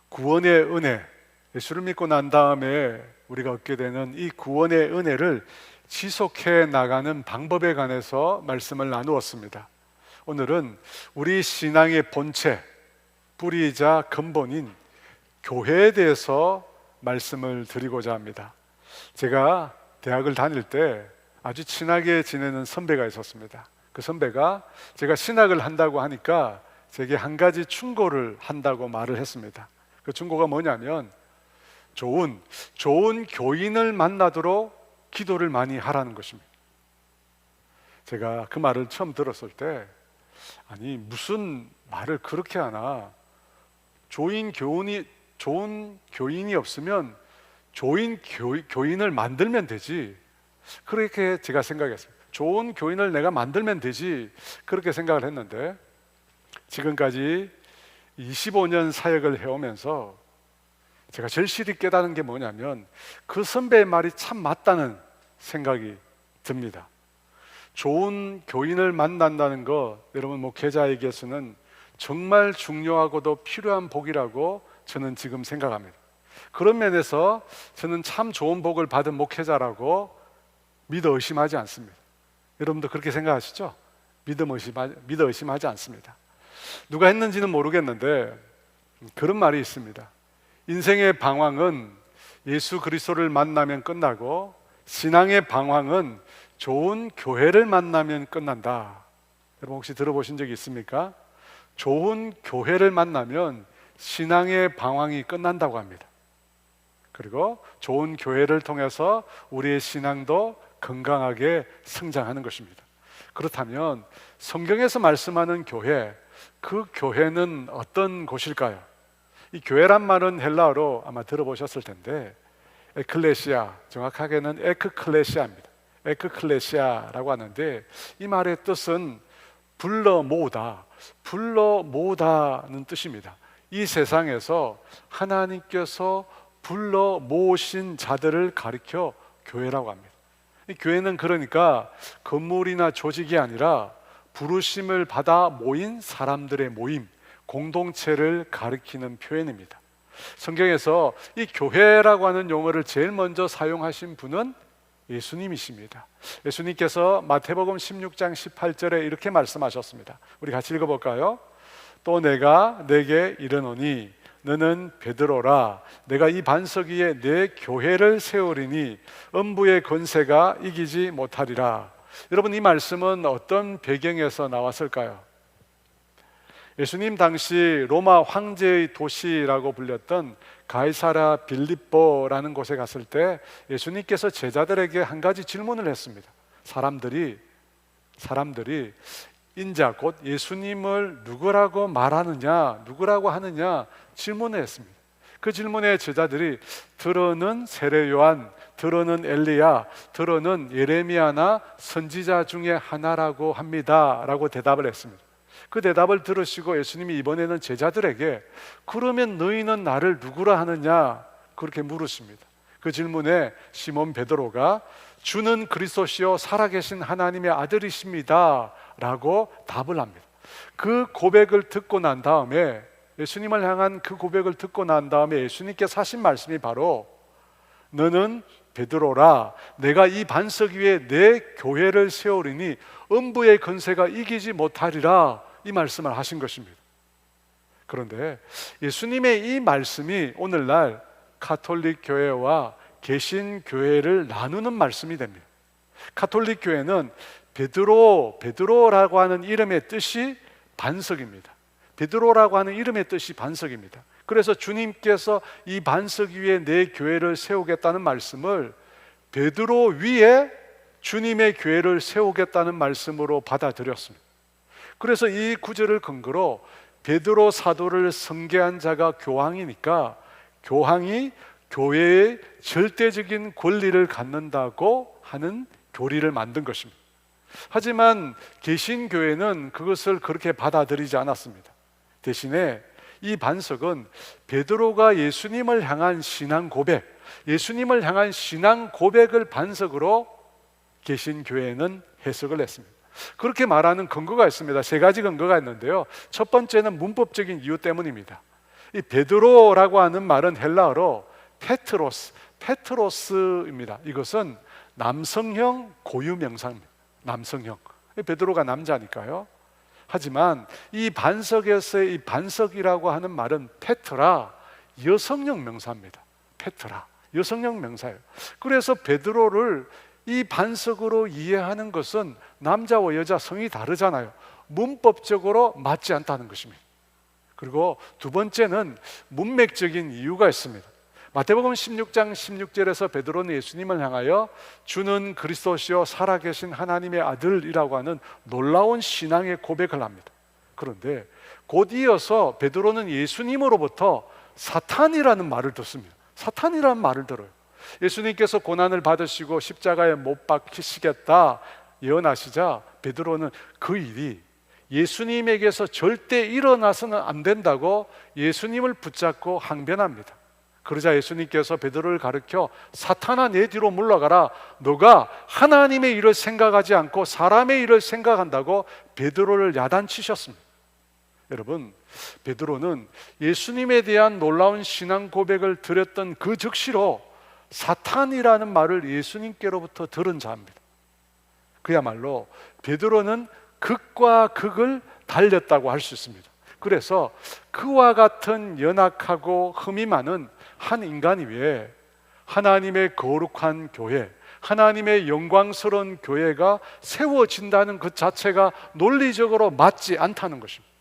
구원의 은혜, 예수를 믿고 난 다음에 우리가 얻게 되는 이 구원의 은혜를 지속해 나가는 방법에 관해서 말씀을 나누었습니다. 오늘은 우리 신앙의 본체, 뿌리이자 근본인 교회에 대해서 말씀을 드리고자 합니다. 제가 대학을 다닐 때 아주 친하게 지내는 선배가 있었습니다. 그 선배가 제가 신학을 한다고 하니까 제게 한 가지 충고를 한다고 말을 했습니다. 그 충고가 뭐냐면 좋은 교인을 만나도록 기도를 많이 하라는 것입니다. 제가 그 말을 처음 들었을 때 아니 무슨 말을 그렇게 하나, 좋은 교인이 없으면 교인을 만들면 되지, 그렇게 제가 생각했습니다. 좋은 교인을 내가 만들면 되지, 그렇게 생각을 했는데 지금까지 25년 사역을 해오면서 제가 절실히 깨달은 게 뭐냐면 그 선배의 말이 참 맞다는 생각이 듭니다. 좋은 교인을 만난다는 거, 여러분 목회자에게서는 정말 중요하고도 필요한 복이라고 저는 지금 생각합니다. 그런 면에서 저는 참 좋은 복을 받은 목회자라고 믿어 의심하지 않습니다. 여러분도 그렇게 생각하시죠? 믿어 의심하지 않습니다. 누가 했는지는 모르겠는데 그런 말이 있습니다. 인생의 방황은 예수 그리스도를 만나면 끝나고 신앙의 방황은 좋은 교회를 만나면 끝난다. 여러분 혹시 들어보신 적이 있습니까? 좋은 교회를 만나면 신앙의 방황이 끝난다고 합니다. 그리고 좋은 교회를 통해서 우리의 신앙도 건강하게 성장하는 것입니다. 그렇다면 성경에서 말씀하는 교회, 그 교회는 어떤 곳일까요? 이 교회란 말은 헬라어로 아마 들어보셨을 텐데 에클레시아, 정확하게는 에크클레시아입니다. 에크클레시아라고 하는데 이 말의 뜻은 불러 모으다는 뜻입니다. 이 세상에서 하나님께서 불러 모으신 자들을 가리켜 교회라고 합니다. 이 교회는 그러니까 건물이나 조직이 아니라 부르심을 받아 모인 사람들의 모임, 공동체를 가리키는 표현입니다. 성경에서 이 교회라고 하는 용어를 제일 먼저 사용하신 분은 예수님이십니다. 예수님께서 마태복음 16장 18절에 이렇게 말씀하셨습니다. 우리 같이 읽어볼까요? 또 내가 내게 이르노니 너는 베드로라, 내가 이 반석 위에 내 교회를 세우리니 음부의 권세가 이기지 못하리라. 여러분 이 말씀은 어떤 배경에서 나왔을까요? 예수님 당시 로마 황제의 도시라고 불렸던 가이사랴 빌립보라는 곳에 갔을 때 예수님께서 제자들에게 한 가지 질문을 했습니다. 사람들이 인자 곧 예수님을 누구라고 말하느냐, 누구라고 하느냐 질문을 했습니다. 그 질문에 제자들이 들어는 세례 요한, 들어는 엘리야, 들어는 예레미야나 선지자 중에 하나라고 합니다 라고 대답을 했습니다. 그 대답을 들으시고 예수님이 이번에는 제자들에게 그러면 너희는 나를 누구라 하느냐 그렇게 물으십니다. 그 질문에 시몬 베드로가 주는 그리스도시요 살아계신 하나님의 아들이십니다 라고 답을 합니다. 그 고백을 듣고 난 다음에, 예수님을 향한 그 고백을 듣고 난 다음에 예수님께서 하신 말씀이 바로 너는 베드로라, 내가 이 반석 위에 내 교회를 세우리니 음부의 권세가 이기지 못하리라, 이 말씀을 하신 것입니다. 그런데 예수님의 이 말씀이 오늘날 가톨릭 교회와 개신교회를 나누는 말씀이 됩니다. 가톨릭 교회는 베드로라고 하는 이름의 뜻이 반석입니다. 베드로라고 하는 이름의 뜻이 반석입니다. 그래서 주님께서 이 반석 위에 내 교회를 세우겠다는 말씀을 베드로 위에 주님의 교회를 세우겠다는 말씀으로 받아들였습니다. 그래서 이 구절을 근거로 베드로 사도를 선계한 자가 교황이니까 교황이 교회의 절대적인 권리를 갖는다고 하는 교리를 만든 것입니다. 하지만 개신교회는 그것을 그렇게 받아들이지 않았습니다. 대신에 이 반석은 베드로가 예수님을 향한 신앙 고백, 예수님을 향한 신앙 고백을 반석으로 개신교회는 해석을 했습니다. 그렇게 말하는 근거가 있습니다. 세 가지 근거가 있는데요. 첫 번째는 문법적인 이유 때문입니다. 이 베드로라고 하는 말은 헬라어로 페트로스입니다. 이것은 남성형 고유명사입니다. 남성형. 베드로가 남자니까요. 하지만 이 반석에서의 이 반석이라고 하는 말은 페트라, 여성형 명사입니다. 페트라, 여성형 명사예요. 그래서 베드로를 이 반석으로 이해하는 것은 남자와 여자 성이 다르잖아요. 문법적으로 맞지 않다는 것입니다. 그리고 두 번째는 문맥적인 이유가 있습니다. 마태복음 16장 16절에서 베드로는 예수님을 향하여 주는 그리스도시요 살아계신 하나님의 아들이라고 하는 놀라운 신앙의 고백을 합니다. 그런데 곧 이어서 베드로는 예수님으로부터 사탄이라는 말을 듣습니다. 사탄이라는 말을 들어요. 예수님께서 고난을 받으시고 십자가에 못 박히시겠다 예언하시자 베드로는 그 일이 예수님에게서 절대 일어나서는 안 된다고 예수님을 붙잡고 항변합니다. 그러자 예수님께서 베드로를 가르쳐 사탄아 내 뒤로 물러가라. 너가 하나님의 일을 생각하지 않고 사람의 일을 생각한다고 베드로를 야단치셨습니다. 여러분, 베드로는 예수님에 대한 놀라운 신앙 고백을 드렸던 그 즉시로 사탄이라는 말을 예수님께로부터 들은 자입니다. 그야말로 베드로는 극과 극을 달렸다고 할 수 있습니다. 그래서 그와 같은 연약하고 흠이 많은 한 인간 위에 하나님의 거룩한 교회, 하나님의 영광스러운 교회가 세워진다는 그 자체가 논리적으로 맞지 않다는 것입니다.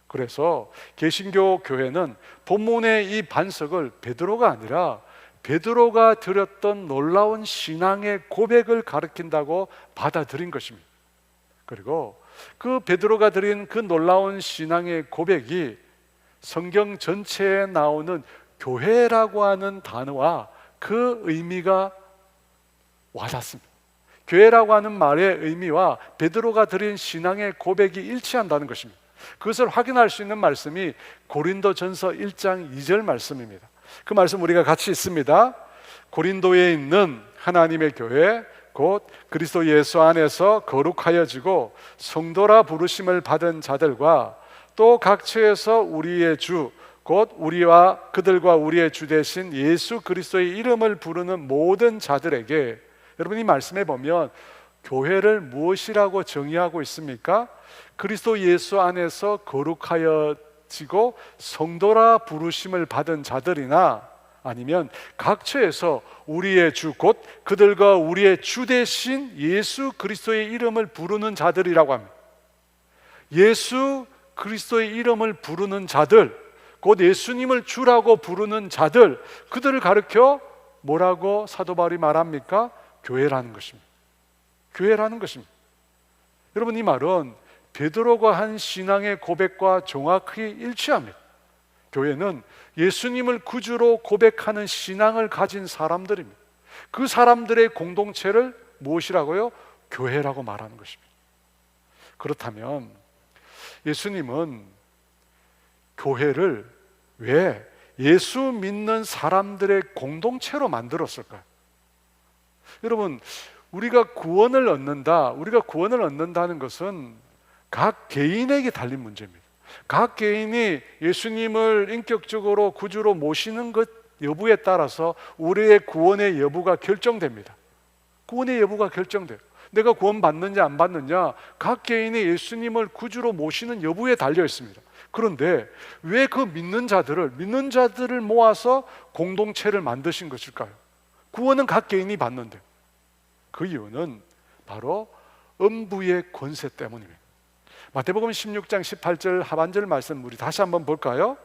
그래서 개신교 교회는 본문의 이 반석을 베드로가 아니라 베드로가 드렸던 놀라운 신앙의 고백을 가리킨다고 받아들인 것입니다. 그리고 그 베드로가 드린 그 놀라운 신앙의 고백이 성경 전체에 나오는 교회라고 하는 단어와 그 의미가 와닿습니다. 교회라고 하는 말의 의미와 베드로가 드린 신앙의 고백이 일치한다는 것입니다. 그것을 확인할 수 있는 말씀이 고린도전서 1장 2절 말씀입니다. 그 말씀 우리가 같이 읽습니다. 고린도에 있는 하나님의 교회 곧 그리스도 예수 안에서 거룩하여지고 성도라 부르심을 받은 자들과 또 각처에서 우리의 주 곧 우리와 그들과 우리의 주 되신 예수 그리스도의 이름을 부르는 모든 자들에게, 여러분 이 말씀에 보면 교회를 무엇이라고 정의하고 있습니까? 그리스도 예수 안에서 거룩하여지고 성도라 부르심을 받은 자들이나 아니면 각처에서 우리의 주 곧 그들과 우리의 주 되신 예수 그리스도의 이름을 부르는 자들이라고 합니다. 예수 그리스도의 이름을 부르는 자들, 곧 예수님을 주라고 부르는 자들, 그들을 가르쳐 뭐라고 사도 바울이 말합니까? 교회라는 것입니다. 교회라는 것입니다. 여러분 이 말은 베드로가 한 신앙의 고백과 정확히 일치합니다. 교회는 예수님을 구주로 고백하는 신앙을 가진 사람들입니다. 그 사람들의 공동체를 무엇이라고요? 교회라고 말하는 것입니다. 그렇다면 예수님은 교회를 왜 예수 믿는 사람들의 공동체로 만들었을까요? 여러분, 우리가 구원을 얻는다는 것은 각 개인에게 달린 문제입니다. 각 개인이 예수님을 인격적으로 구주로 모시는 것 여부에 따라서 우리의 구원의 여부가 결정됩니다. 구원의 여부가 결정돼요. 내가 구원 받느냐 안 받느냐 각 개인이 예수님을 구주로 모시는 여부에 달려 있습니다. 그런데 왜 그 믿는 자들을 모아서 공동체를 만드신 것일까요? 구원은 각 개인이 받는데 그 이유는 바로 음부의 권세 때문입니다. 마태복음 16장 18절 하반절 말씀 우리 다시 한번 볼까요?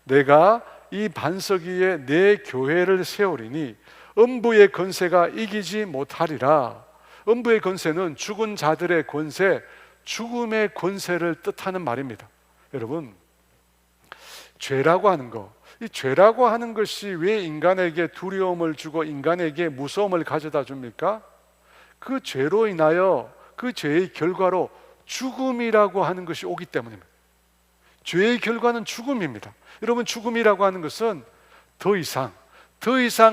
내가 이 반석 위에 내 교회를 세우리니 음부의 권세가 이기지 못하리라. 음부의 권세는 죽은 자들의 권세, 죽음의 권세를 뜻하는 말입니다. 여러분, 죄라고 하는 것, 이 죄라고 하는 것이 왜 인간에게 두려움을 주고 인간에게 무서움을 가져다 줍니까? 그 죄로 인하여 그 죄의 결과로 죽음이라고 하는 것이 오기 때문입니다. 죄의 결과는 죽음입니다. 여러분, 죽음이라고 하는 것은 더 이상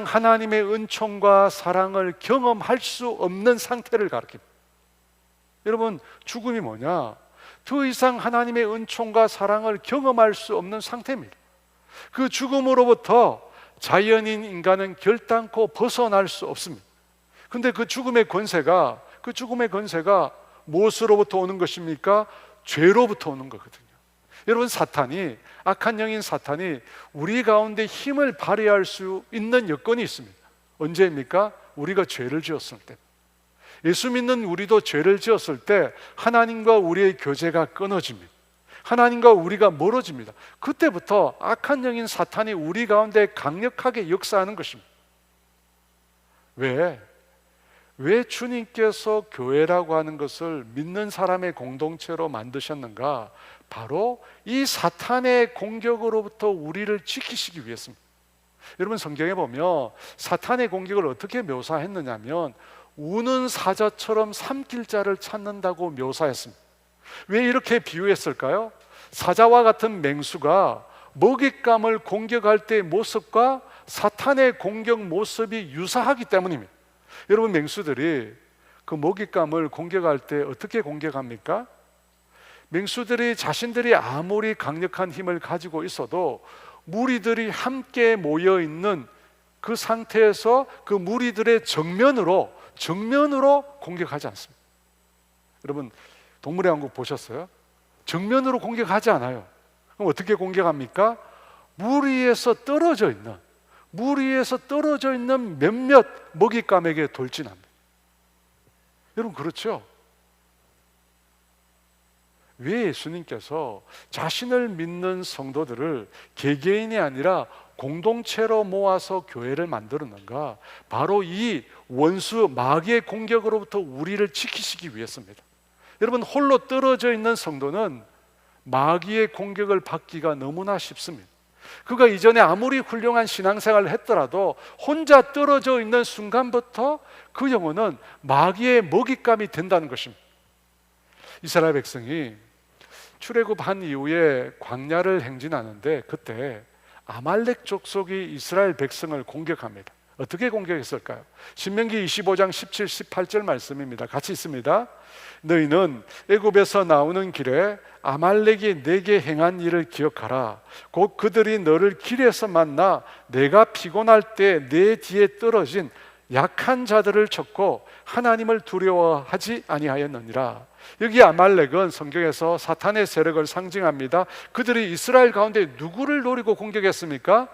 하나님의 은총과 사랑을 경험할 수 없는 상태를 가리킵니다. 여러분, 죽음이 뭐냐? 더 이상 하나님의 은총과 사랑을 경험할 수 없는 상태입니다. 그 죽음으로부터 자연인 인간은 결단코 벗어날 수 없습니다. 근데 그 죽음의 권세가 무엇으로부터 오는 것입니까? 죄로부터 오는 거거든요. 여러분, 악한 영인 사탄이 우리 가운데 힘을 발휘할 수 있는 여건이 있습니다. 언제입니까? 우리가 죄를 지었을 때. 예수 믿는 우리도 죄를 지었을 때 하나님과 우리의 교제가 끊어집니다. 하나님과 우리가 멀어집니다. 그때부터 악한 영인 사탄이 우리 가운데 강력하게 역사하는 것입니다. 왜 주님께서 교회라고 하는 것을 믿는 사람의 공동체로 만드셨는가? 바로 이 사탄의 공격으로부터 우리를 지키시기 위해서입니다. 여러분, 성경에 보면 사탄의 공격을 어떻게 묘사했느냐면 우는 사자처럼 삼킬 자를 찾는다고 묘사했습니다. 왜 이렇게 비유했을까요? 사자와 같은 맹수가 먹잇감을 공격할 때의 모습과 사탄의 공격 모습이 유사하기 때문입니다. 여러분, 맹수들이 그 먹잇감을 공격할 때 어떻게 공격합니까? 맹수들이 자신들이 아무리 강력한 힘을 가지고 있어도 무리들이 함께 모여 있는 그 상태에서 그 무리들의 정면으로 공격하지 않습니다. 여러분, 동물의 왕국 보셨어요? 정면으로 공격하지 않아요. 그럼 어떻게 공격합니까? 무리에서 떨어져 있는 몇몇 먹잇감에게 돌진합니다. 여러분, 그렇죠? 왜 예수님께서 자신을 믿는 성도들을 개개인이 아니라 공동체로 모아서 교회를 만들었는가? 바로 이 원수 마귀의 공격으로부터 우리를 지키시기 위해서입니다. 여러분, 홀로 떨어져 있는 성도는 마귀의 공격을 받기가 너무나 쉽습니다. 그가 이전에 아무리 훌륭한 신앙생활을 했더라도 혼자 떨어져 있는 순간부터 그 영혼은 마귀의 먹잇감이 된다는 것입니다. 이스라엘 백성이 출애굽한 이후에 광야를 행진하는데 그때 아말렉 족속이 이스라엘 백성을 공격합니다. 어떻게 공격했을까요? 신명기 25장 17, 18절 말씀입니다. 같이 있습니다. 너희는 애굽에서 나오는 길에 아말렉이 내게 행한 일을 기억하라. 곧 그들이 너를 길에서 만나 내가 피곤할 때 내 뒤에 떨어진 약한 자들을 쳤고 하나님을 두려워하지 아니하였느니라. 여기 아말렉은 성경에서 사탄의 세력을 상징합니다. 그들이 이스라엘 가운데 누구를 노리고 공격했습니까?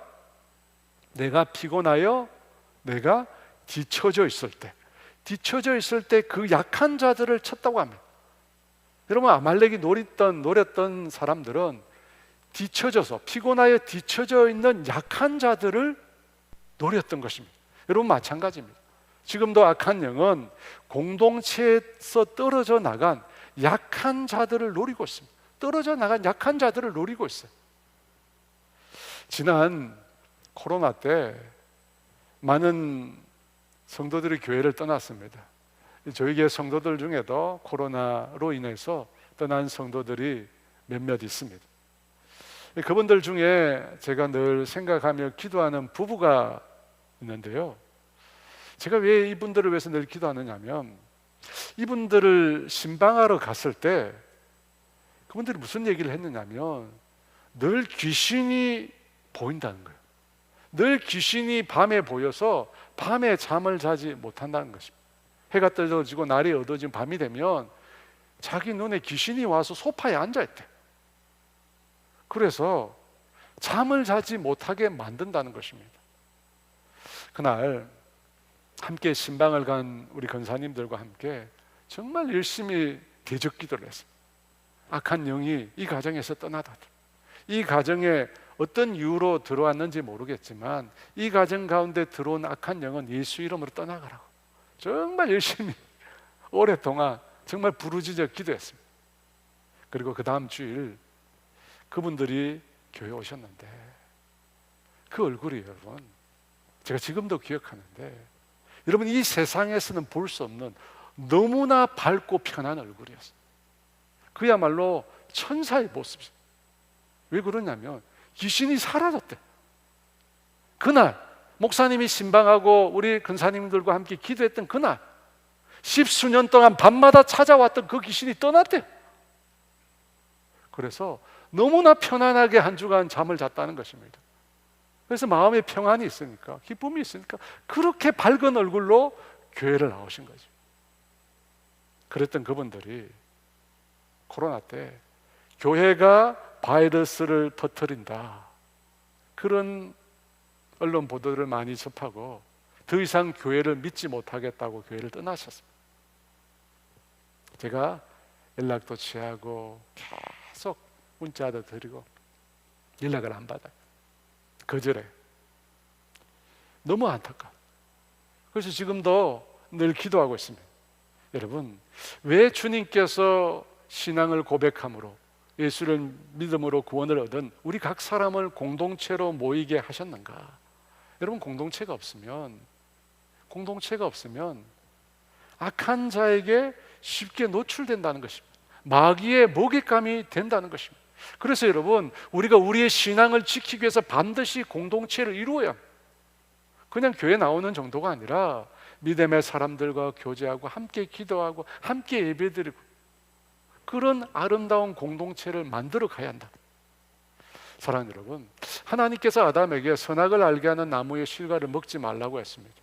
내가 피곤하여 내가 뒤처져 있을 때 그 약한 자들을 쳤다고 합니다. 여러분, 아말렉이 노렸던 사람들은 피곤하여 뒤처져 있는 약한 자들을 노렸던 것입니다. 여러분, 마찬가지입니다. 지금도 악한 영은 공동체에서 떨어져 나간 약한 자들을 노리고 있습니다. 지난 코로나 때 많은 성도들이 교회를 떠났습니다. 저희 교회 성도들 중에도 코로나로 인해서 떠난 성도들이 몇몇 있습니다. 그분들 중에 제가 늘 생각하며 기도하는 부부가 있는데요. 제가 왜 이분들을 위해서 늘 기도하느냐면 이분들을 신방하러 갔을 때 그분들이 무슨 얘기를 했느냐면 늘 귀신이 보인다는 거예요. 늘 귀신이 밤에 보여서 밤에 잠을 자지 못한다는 것입니다. 해가 떨어지고 날이 어두워지고 밤이 되면 자기 눈에 귀신이 와서 소파에 앉아있대. 그래서 잠을 자지 못하게 만든다는 것입니다. 그날 함께 신방을 간 우리 권사님들과 함께 정말 열심히 대적 기도를 했습니다. 악한 영이 이 가정에서 떠나다. 이 가정에 어떤 이유로 들어왔는지 모르겠지만 이 가정 가운데 들어온 악한 영은 예수 이름으로 떠나가라고 정말 열심히 오랫동안 정말 부르짖어 기도했습니다. 그리고 그 다음 주일 그분들이 교회 오셨는데 그 얼굴이 여러분 제가 지금도 기억하는데 여러분 이 세상에서는 볼 수 없는 너무나 밝고 편한 얼굴이었어요. 그야말로 천사의 모습이었어요. 왜 그러냐면 귀신이 사라졌대. 그날 목사님이 신방하고 우리 근사님들과 함께 기도했던 그날 10수년 동안 밤마다 찾아왔던 그 귀신이 떠났대요. 그래서 너무나 편안하게 한 주간 잠을 잤다는 것입니다. 그래서 마음에 평안이 있으니까, 기쁨이 있으니까 그렇게 밝은 얼굴로 교회를 나오신 거죠. 그랬던 그분들이 코로나 때 교회가 바이러스를 퍼뜨린다, 그런 언론 보도를 많이 접하고 더 이상 교회를 믿지 못하겠다고 교회를 떠나셨습니다. 제가 연락도 취하고 계속 문자도 드리고 연락을 안 받아요. 거절해. 너무 안타까워. 그래서 지금도 늘 기도하고 있습니다. 여러분, 왜 주님께서 신앙을 고백함으로 예수를 믿음으로 구원을 얻은 우리 각 사람을 공동체로 모이게 하셨는가? 여러분, 공동체가 없으면 악한 자에게 쉽게 노출된다는 것입니다. 마귀의 먹잇감이 된다는 것입니다. 그래서 여러분, 우리가 우리의 신앙을 지키기 위해서 반드시 공동체를 이루어야 합니다. 그냥 교회 나오는 정도가 아니라 믿음의 사람들과 교제하고 함께 기도하고 함께 예배드리고 그런 아름다운 공동체를 만들어 가야 한다. 사랑하는 여러분, 하나님께서 아담에게 선악을 알게 하는 나무의 실과를 먹지 말라고 했습니다.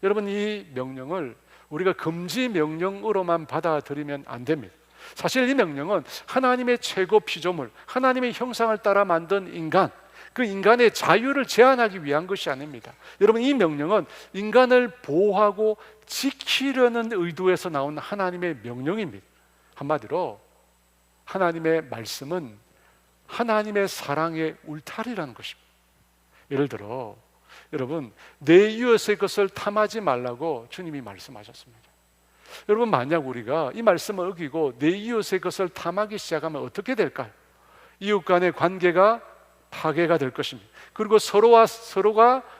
여러분, 이 명령을 우리가 금지 명령으로만 받아들이면 안 됩니다. 사실 이 명령은 하나님의 최고 피조물, 하나님의 형상을 따라 만든 인간, 그 인간의 자유를 제한하기 위한 것이 아닙니다. 여러분, 이 명령은 인간을 보호하고 지키려는 의도에서 나온 하나님의 명령입니다. 한마디로 하나님의 말씀은 하나님의 사랑의 울타리라는 것입니다. 예를 들어 여러분, 내 이웃의 것을 탐하지 말라고 주님이 말씀하셨습니다. 여러분, 만약 우리가 이 말씀을 어기고 내 이웃의 것을 탐하기 시작하면 어떻게 될까요? 이웃 간의 관계가 파괴가 될 것입니다. 그리고 서로가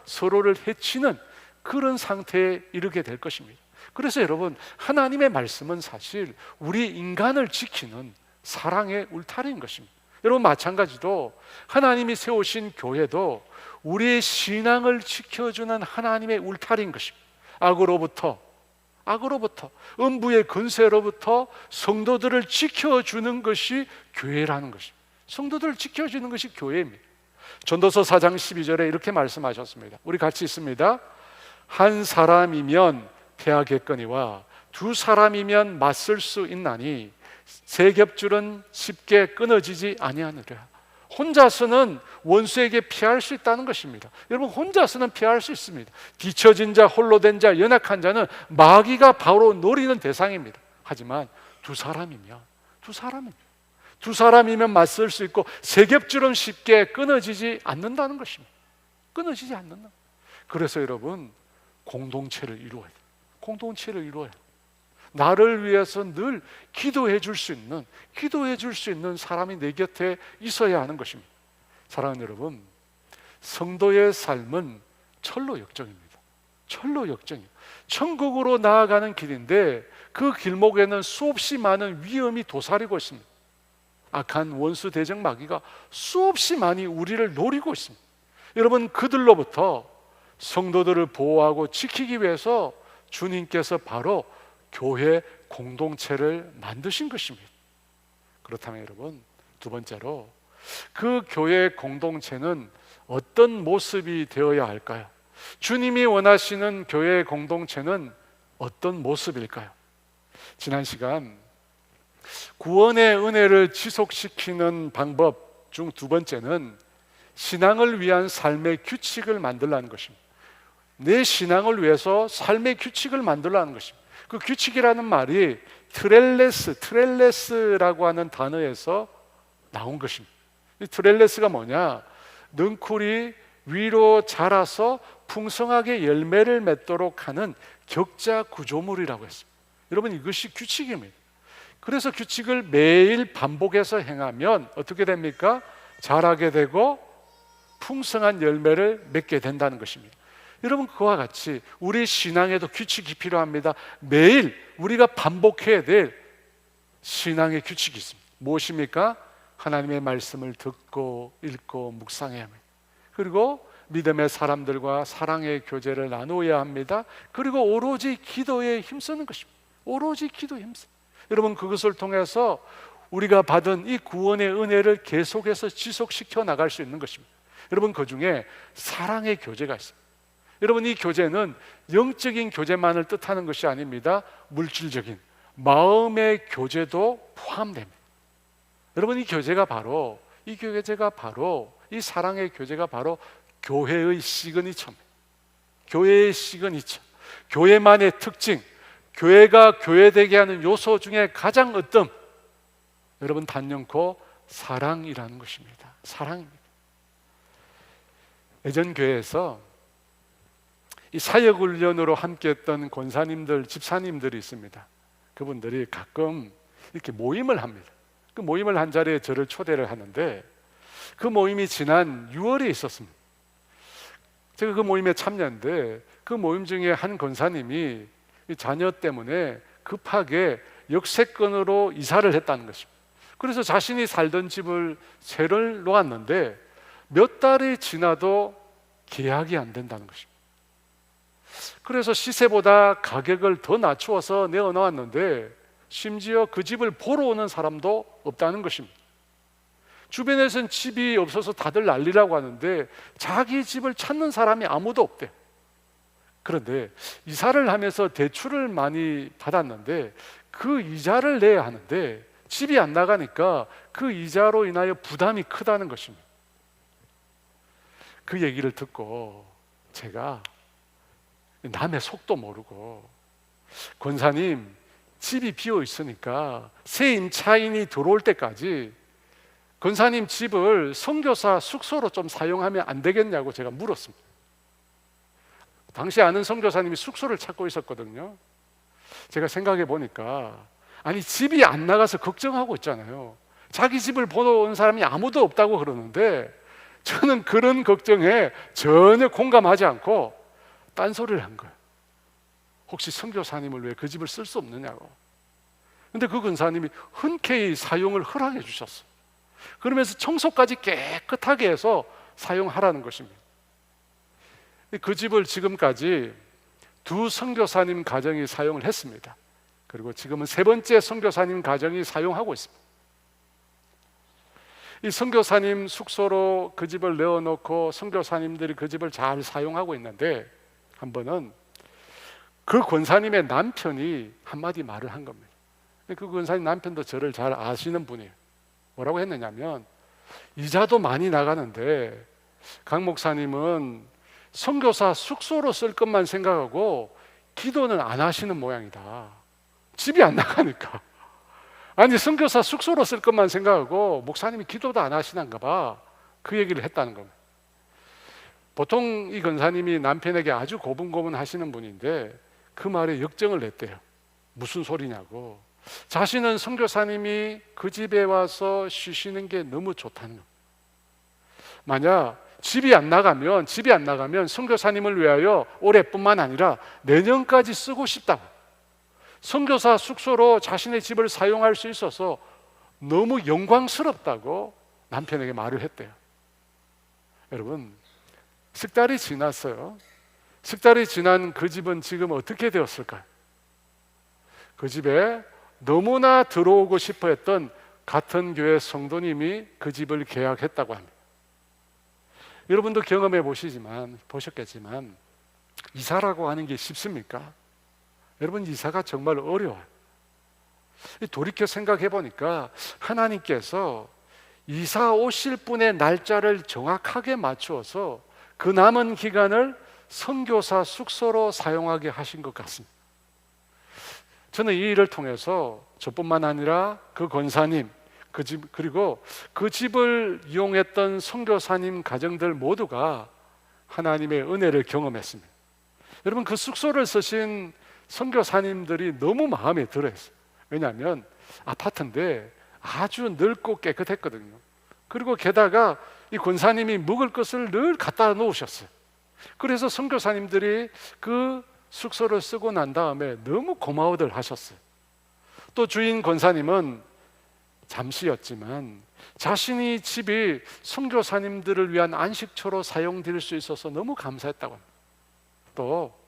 서로를 해치는 그런 상태에 이르게 될 것입니다. 그래서 여러분, 하나님의 말씀은 사실 우리 인간을 지키는 사랑의 울타리인 것입니다. 여러분, 마찬가지로 하나님이 세우신 교회도 우리의 신앙을 지켜주는 하나님의 울타리인 것입니다. 악으로부터 음부의 근세로부터 성도들을 지켜주는 것이 교회라는 것입니다. 성도들을 지켜주는 것이 교회입니다. 전도서 4장 12절에 이렇게 말씀하셨습니다. 우리 같이 있습니다. 한 사람이면 패하겠거니와 두 사람이면 맞설 수 있나니 세 겹줄은 쉽게 끊어지지 아니하느라. 혼자서는 원수에게 피할 수 있다는 것입니다. 여러분, 혼자서는 피할 수 있습니다. 뒤처진 자, 홀로 된 자, 연약한 자는 마귀가 바로 노리는 대상입니다. 하지만 두 사람이면 맞설 수 있고 세 겹줄은 쉽게 끊어지지 않는다는 것입니다. 끊어지지 않는다. 그래서 여러분, 공동체를 이루어야 돼요. 공동체를 이루어야 돼요. 나를 위해서 늘 기도해 줄 수 있는 사람이 내 곁에 있어야 하는 것입니다. 사랑하는 여러분, 성도의 삶은 철로 역정입니다. 철로 역정이에요. 천국으로 나아가는 길인데 그 길목에는 수없이 많은 위험이 도사리고 있습니다. 악한 원수 대적 마귀가 수없이 많이 우리를 노리고 있습니다. 여러분, 그들로부터 성도들을 보호하고 지키기 위해서 주님께서 바로 교회 공동체를 만드신 것입니다. 그렇다면 여러분, 두 번째로 그 교회 공동체는 어떤 모습이 되어야 할까요? 주님이 원하시는 교회 공동체는 어떤 모습일까요? 지난 시간 구원의 은혜를 지속시키는 방법 중 두 번째는 신앙을 위한 삶의 규칙을 만들라는 것입니다. 내 신앙을 위해서 삶의 규칙을 만들라는 것입니다. 그 규칙이라는 말이 트렐레스라고 하는 단어에서 나온 것입니다. 이 트렐레스가 뭐냐? 능쿨이 위로 자라서 풍성하게 열매를 맺도록 하는 격자 구조물이라고 했습니다. 여러분, 이것이 규칙입니다. 그래서 규칙을 매일 반복해서 행하면 어떻게 됩니까? 자라게 되고 풍성한 열매를 맺게 된다는 것입니다. 여러분, 그와 같이 우리 신앙에도 규칙이 필요합니다. 매일 우리가 반복해야 될 신앙의 규칙이 있습니다. 무엇입니까? 하나님의 말씀을 듣고 읽고 묵상해야 합니다. 그리고 믿음의 사람들과 사랑의 교제를 나누어야 합니다. 그리고 오로지 기도에 힘쓰는 것입니다. 오로지 기도에 힘쓰는. 여러분, 그것을 통해서 우리가 받은 이 구원의 은혜를 계속해서 지속시켜 나갈 수 있는 것입니다. 여러분, 그 중에 사랑의 교제가 있습니다. 여러분, 이 교제는 영적인 교제만을 뜻하는 것이 아닙니다. 물질적인 마음의 교제도 포함됩니다. 여러분, 이 교제가 바로 이 사랑의 교제가 바로 교회의 시그니처입니다. 교회의 시그니처, 교회만의 특징, 교회가 교회되게 하는 요소 중에 가장 어떤, 여러분, 단연코 사랑이라는 것입니다. 사랑입니다. 예전 교회에서 이 사역훈련으로 함께했던 권사님들, 집사님들이 있습니다. 그분들이 가끔 이렇게 모임을 합니다. 그 모임을 한 자리에 저를 초대를 하는데, 그 모임이 지난 6월에 있었습니다. 제가 그 모임에 참여했는데, 그 모임 중에 한 권사님이 자녀 때문에 급하게 역세권으로 이사를 했다는 것입니다. 그래서 자신이 살던 집을 세를 놓았는데 몇 달이 지나도 계약이 안 된다는 것입니다. 그래서 시세보다 가격을 더 낮추어서 내어놓았는데 심지어 그 집을 보러 오는 사람도 없다는 것입니다. 주변에서는 집이 없어서 다들 난리라고 하는데 자기 집을 찾는 사람이 아무도 없대요. 그런데 이사를 하면서 대출을 많이 받았는데 그 이자를 내야 하는데 집이 안 나가니까 그 이자로 인하여 부담이 크다는 것입니다. 그 얘기를 듣고 제가 남의 속도 모르고, 권사님, 집이 비어 있으니까 새 임차인이 들어올 때까지 권사님 집을 선교사 숙소로 좀 사용하면 안 되겠냐고 제가 물었습니다. 당시 아는 선교사님이 숙소를 찾고 있었거든요. 제가 생각해 보니까, 아니, 집이 안 나가서 걱정하고 있잖아요. 자기 집을 보러 온 사람이 아무도 없다고 그러는데 저는 그런 걱정에 전혀 공감하지 않고 딴소리를 한 거예요. 혹시 선교사님을 왜 그 집을 쓸 수 없느냐고. 근데 그 권사님이 흔쾌히 사용을 허락해 주셨어요. 그러면서 청소까지 깨끗하게 해서 사용하라는 것입니다. 그 집을 지금까지 2 선교사님 가정이 사용을 했습니다. 그리고 지금은 3번째 선교사님 가정이 사용하고 있습니다. 이 선교사님 숙소로 그 집을 내어놓고 선교사님들이 그 집을 잘 사용하고 있는데, 한 번은 그 권사님의 남편이 한마디 말을 한 겁니다. 그 권사님 남편도 저를 잘 아시는 분이에요. 뭐라고 했느냐면, 이자도 많이 나가는데 강 목사님은 선교사 숙소로 쓸 것만 생각하고 기도는 안 하시는 모양이다. 집이 안 나가니까. 아니, 선교사 숙소로 쓸 것만 생각하고 목사님이 기도도 안 하시는가 봐. 그 얘기를 했다는 겁니다. 보통 이 권사님이 남편에게 아주 고분고분 하시는 분인데 그 말에 역정을 냈대요. 무슨 소리냐고. 자신은 선교사님이 그 집에 와서 쉬시는 게 너무 좋다는 겁니다. 만약 집이 안 나가면 선교사님을 위하여 올해뿐만 아니라 내년까지 쓰고 싶다고, 선교사 숙소로 자신의 집을 사용할 수 있어서 너무 영광스럽다고 남편에게 말을 했대요. 여러분, 석 달이 지났어요. 석 달이 지난 그 집은 지금 어떻게 되었을까요? 그 집에 너무나 들어오고 싶어 했던 같은 교회 성도님이 그 집을 계약했다고 합니다. 여러분도 경험해 보셨겠지만 이사라고 하는 게 쉽습니까? 여러분, 이사가 정말 어려워요. 돌이켜 생각해 보니까 하나님께서 이사 오실 분의 날짜를 정확하게 맞추어서 그 남은 기간을 선교사 숙소로 사용하게 하신 것 같습니다. 저는 이 일을 통해서 저뿐만 아니라 그 권사님, 그 집, 그리고 그 집을 이용했던 선교사님 가정들 모두가 하나님의 은혜를 경험했습니다. 여러분, 그 숙소를 쓰신 선교사님들이 너무 마음에 들어했어요. 왜냐하면 아파트인데 아주 넓고 깨끗했거든요. 그리고 게다가 이 권사님이 먹을 것을 늘 갖다 놓으셨어요. 그래서 선교사님들이 그 숙소를 쓰고 난 다음에 너무 고마워들 하셨어요. 또 주인 권사님은 잠시였지만 자신이 집이 선교사님들을 위한 안식처로 사용될 수 있어서 너무 감사했다고 합니다. 또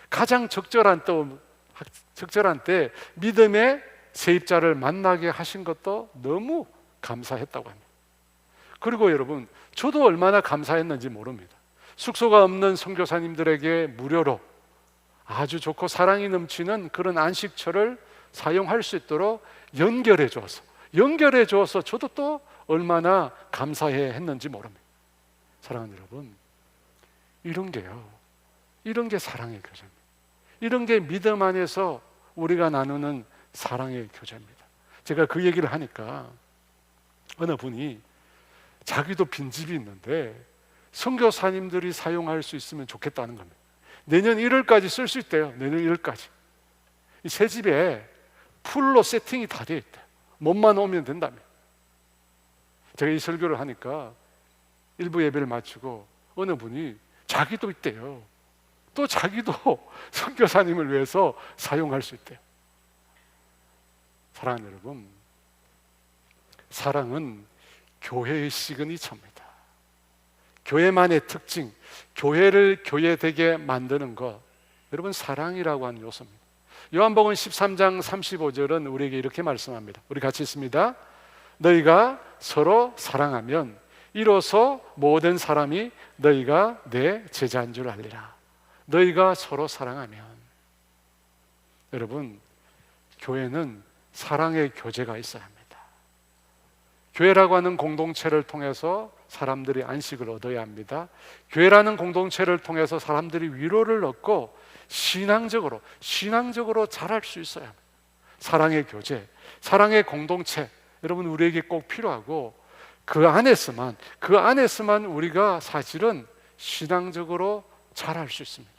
가장 적절한 때 믿음의 세입자를 만나게 하신 것도 너무 감사했다고 합니다. 그리고 여러분, 저도 얼마나 감사했는지 모릅니다. 숙소가 없는 선교사님들에게 무료로 아주 좋고 사랑이 넘치는 그런 안식처를 사용할 수 있도록 연결해 주어서 저도 또 얼마나 감사해 했는지 모릅니다. 사랑하는 여러분, 이런 게 사랑의 교제입니다. 이런 게 믿음 안에서 우리가 나누는 사랑의 교제입니다. 제가 그 얘기를 하니까 어느 분이 자기도 빈집이 있는데 선교사님들이 사용할 수 있으면 좋겠다는 겁니다. 내년 1월까지 쓸 수 있대요. 내년 1월까지. 이 새 집에 풀로 세팅이 다 되어 있대요. 몸만 오면 된다며. 제가 이 설교를 하니까 일부 예배를 마치고 어느 분이 자기도 있대요. 또 자기도 선교사님을 위해서 사용할 수 있대요. 사랑하는 여러분, 사랑은 교회의 시그니처입니다. 교회만의 특징, 교회를 교회되게 만드는 것, 여러분 사랑이라고 하는 요소입니다. 요한복음 13장 35절은 우리에게 이렇게 말씀합니다. 우리 같이 읽습니다. 너희가 서로 사랑하면 이로써 모든 사람이 너희가 내 제자인 줄 알리라. 너희가 서로 사랑하면. 여러분, 교회는 사랑의 교제가 있어야 합니다. 교회라고 하는 공동체를 통해서 사람들이 안식을 얻어야 합니다. 교회라는 공동체를 통해서 사람들이 위로를 얻고 신앙적으로 자랄 수 있어야 합니다. 사랑의 교제, 사랑의 공동체, 여러분 우리에게 꼭 필요하고 그 안에서만 우리가 사실은 신앙적으로 자랄 수 있습니다.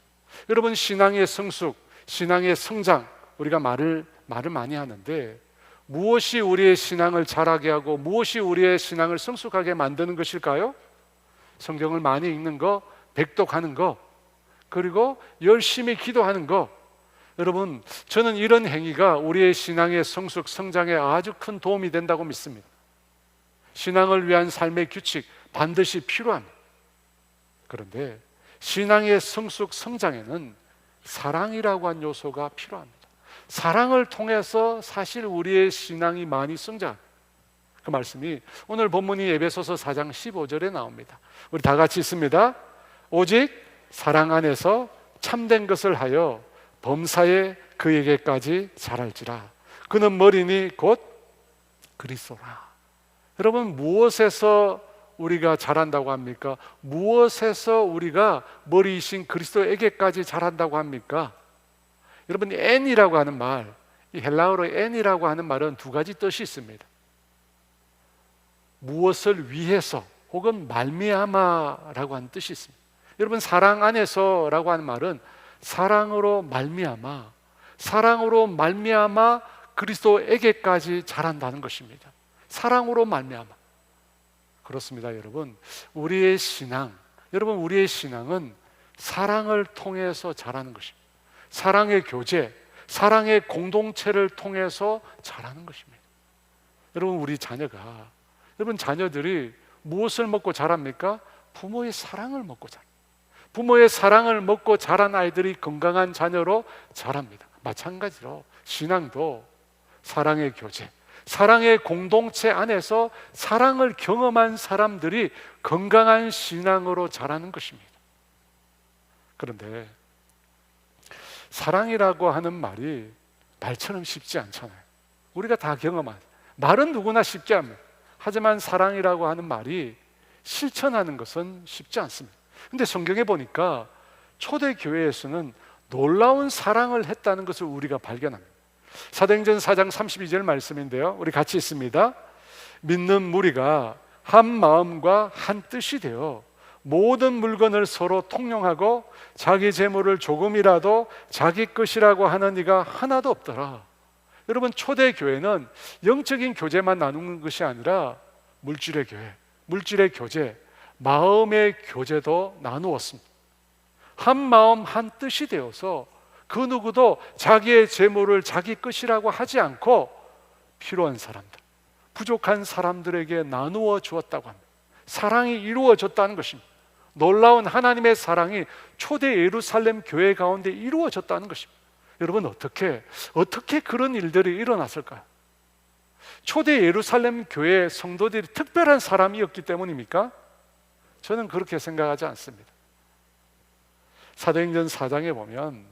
여러분, 신앙의 성숙, 신앙의 성장, 우리가 말을 많이 하는데 무엇이 우리의 신앙을 자라게 하고 무엇이 우리의 신앙을 성숙하게 만드는 것일까요? 성경을 많이 읽는 거, 백독하는 거, 그리고 열심히 기도하는 거. 여러분, 저는 이런 행위가 우리의 신앙의 성숙, 성장에 아주 큰 도움이 된다고 믿습니다. 신앙을 위한 삶의 규칙 반드시 필요합니다. 그런데 신앙의 성숙, 성장에는 사랑이라고 한 요소가 필요합니다. 사랑을 통해서 사실 우리의 신앙이 많이 성장합니다. 그 말씀이 오늘 본문이 에베소서 4장 15절에 나옵니다. 우리 다 같이 읽습니다. 오직 사랑 안에서 참된 것을 하여 범사에 그에게까지 자랄지라. 그는 머리니 곧 그리스도라. 여러분, 무엇에서 우리가 자란다고 합니까? 무엇에서 우리가 머리이신 그리스도에게까지 자란다고 합니까? 여러분, N이라고 하는 말, 이 헬라어로 N이라고 하는 말은 두 가지 뜻이 있습니다. 무엇을 위해서 혹은 말미암아라고 하는 뜻이 있습니다. 여러분, 사랑 안에서라고 하는 말은 사랑으로 말미암아 그리스도에게까지 자란다는 것입니다. 사랑으로 말미암아. 그렇습니다, 여러분. 우리의 신앙은 사랑을 통해서 자라는 것입니다. 사랑의 교제, 사랑의 공동체를 통해서 자라는 것입니다. 여러분, 자녀들이 무엇을 먹고 자랍니까? 부모의 사랑을 먹고 자랍니다. 부모의 사랑을 먹고 자란 아이들이 건강한 자녀로 자랍니다. 마찬가지로 신앙도 사랑의 교제, 사랑의 공동체 안에서 사랑을 경험한 사람들이 건강한 신앙으로 자라는 것입니다. 그런데 사랑이라고 하는 말이 말처럼 쉽지 않잖아요. 우리가 다 경험한, 말은 누구나 쉽게 합니다. 하지만 사랑이라고 하는 말이 실천하는 것은 쉽지 않습니다. 근데 성경에 보니까 초대교회에서는 놀라운 사랑을 했다는 것을 우리가 발견합니다. 사도행전 4장 32절 말씀인데요, 우리 같이 읽습니다. 믿는 무리가 한 마음과 한 뜻이 되어 모든 물건을 서로 통용하고 자기 재물을 조금이라도 자기 것이라고 하는 이가 하나도 없더라. 여러분, 초대교회는 영적인 교제만 나누는 것이 아니라 물질의 교제, 마음의 교제도 나누었습니다. 한 마음 한 뜻이 되어서 그 누구도 자기의 재물을 자기 것이라고 하지 않고 필요한 사람들, 부족한 사람들에게 나누어 주었다고 합니다. 사랑이 이루어졌다는 것입니다. 놀라운 하나님의 사랑이 초대 예루살렘 교회 가운데 이루어졌다는 것입니다. 여러분, 어떻게 그런 일들이 일어났을까요? 초대 예루살렘 교회 성도들이 특별한 사람이었기 때문입니까? 저는 그렇게 생각하지 않습니다. 사도행전 4장에 보면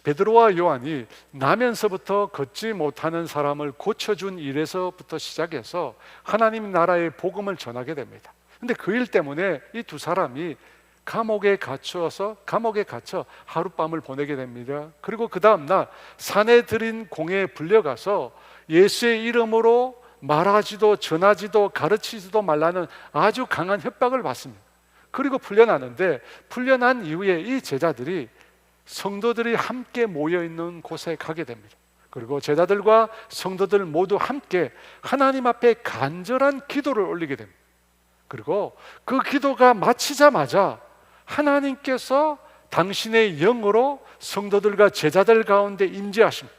베드로와 요한이 나면서부터 걷지 못하는 사람을 고쳐준 일에서부터 시작해서 하나님 나라의 복음을 전하게 됩니다. 근데 그 일 때문에 이 두 사람이 감옥에 갇혀 하룻밤을 보내게 됩니다. 그리고 그 다음날 사내들인 공회에 불려가서 예수의 이름으로 말하지도 전하지도 가르치지도 말라는 아주 강한 협박을 받습니다. 그리고 풀려나는데, 풀려난 이후에 이 제자들이 성도들이 함께 모여있는 곳에 가게 됩니다. 그리고 제자들과 성도들 모두 함께 하나님 앞에 간절한 기도를 올리게 됩니다. 그리고 그 기도가 마치자마자 하나님께서 당신의 영으로 성도들과 제자들 가운데 임재하십니다.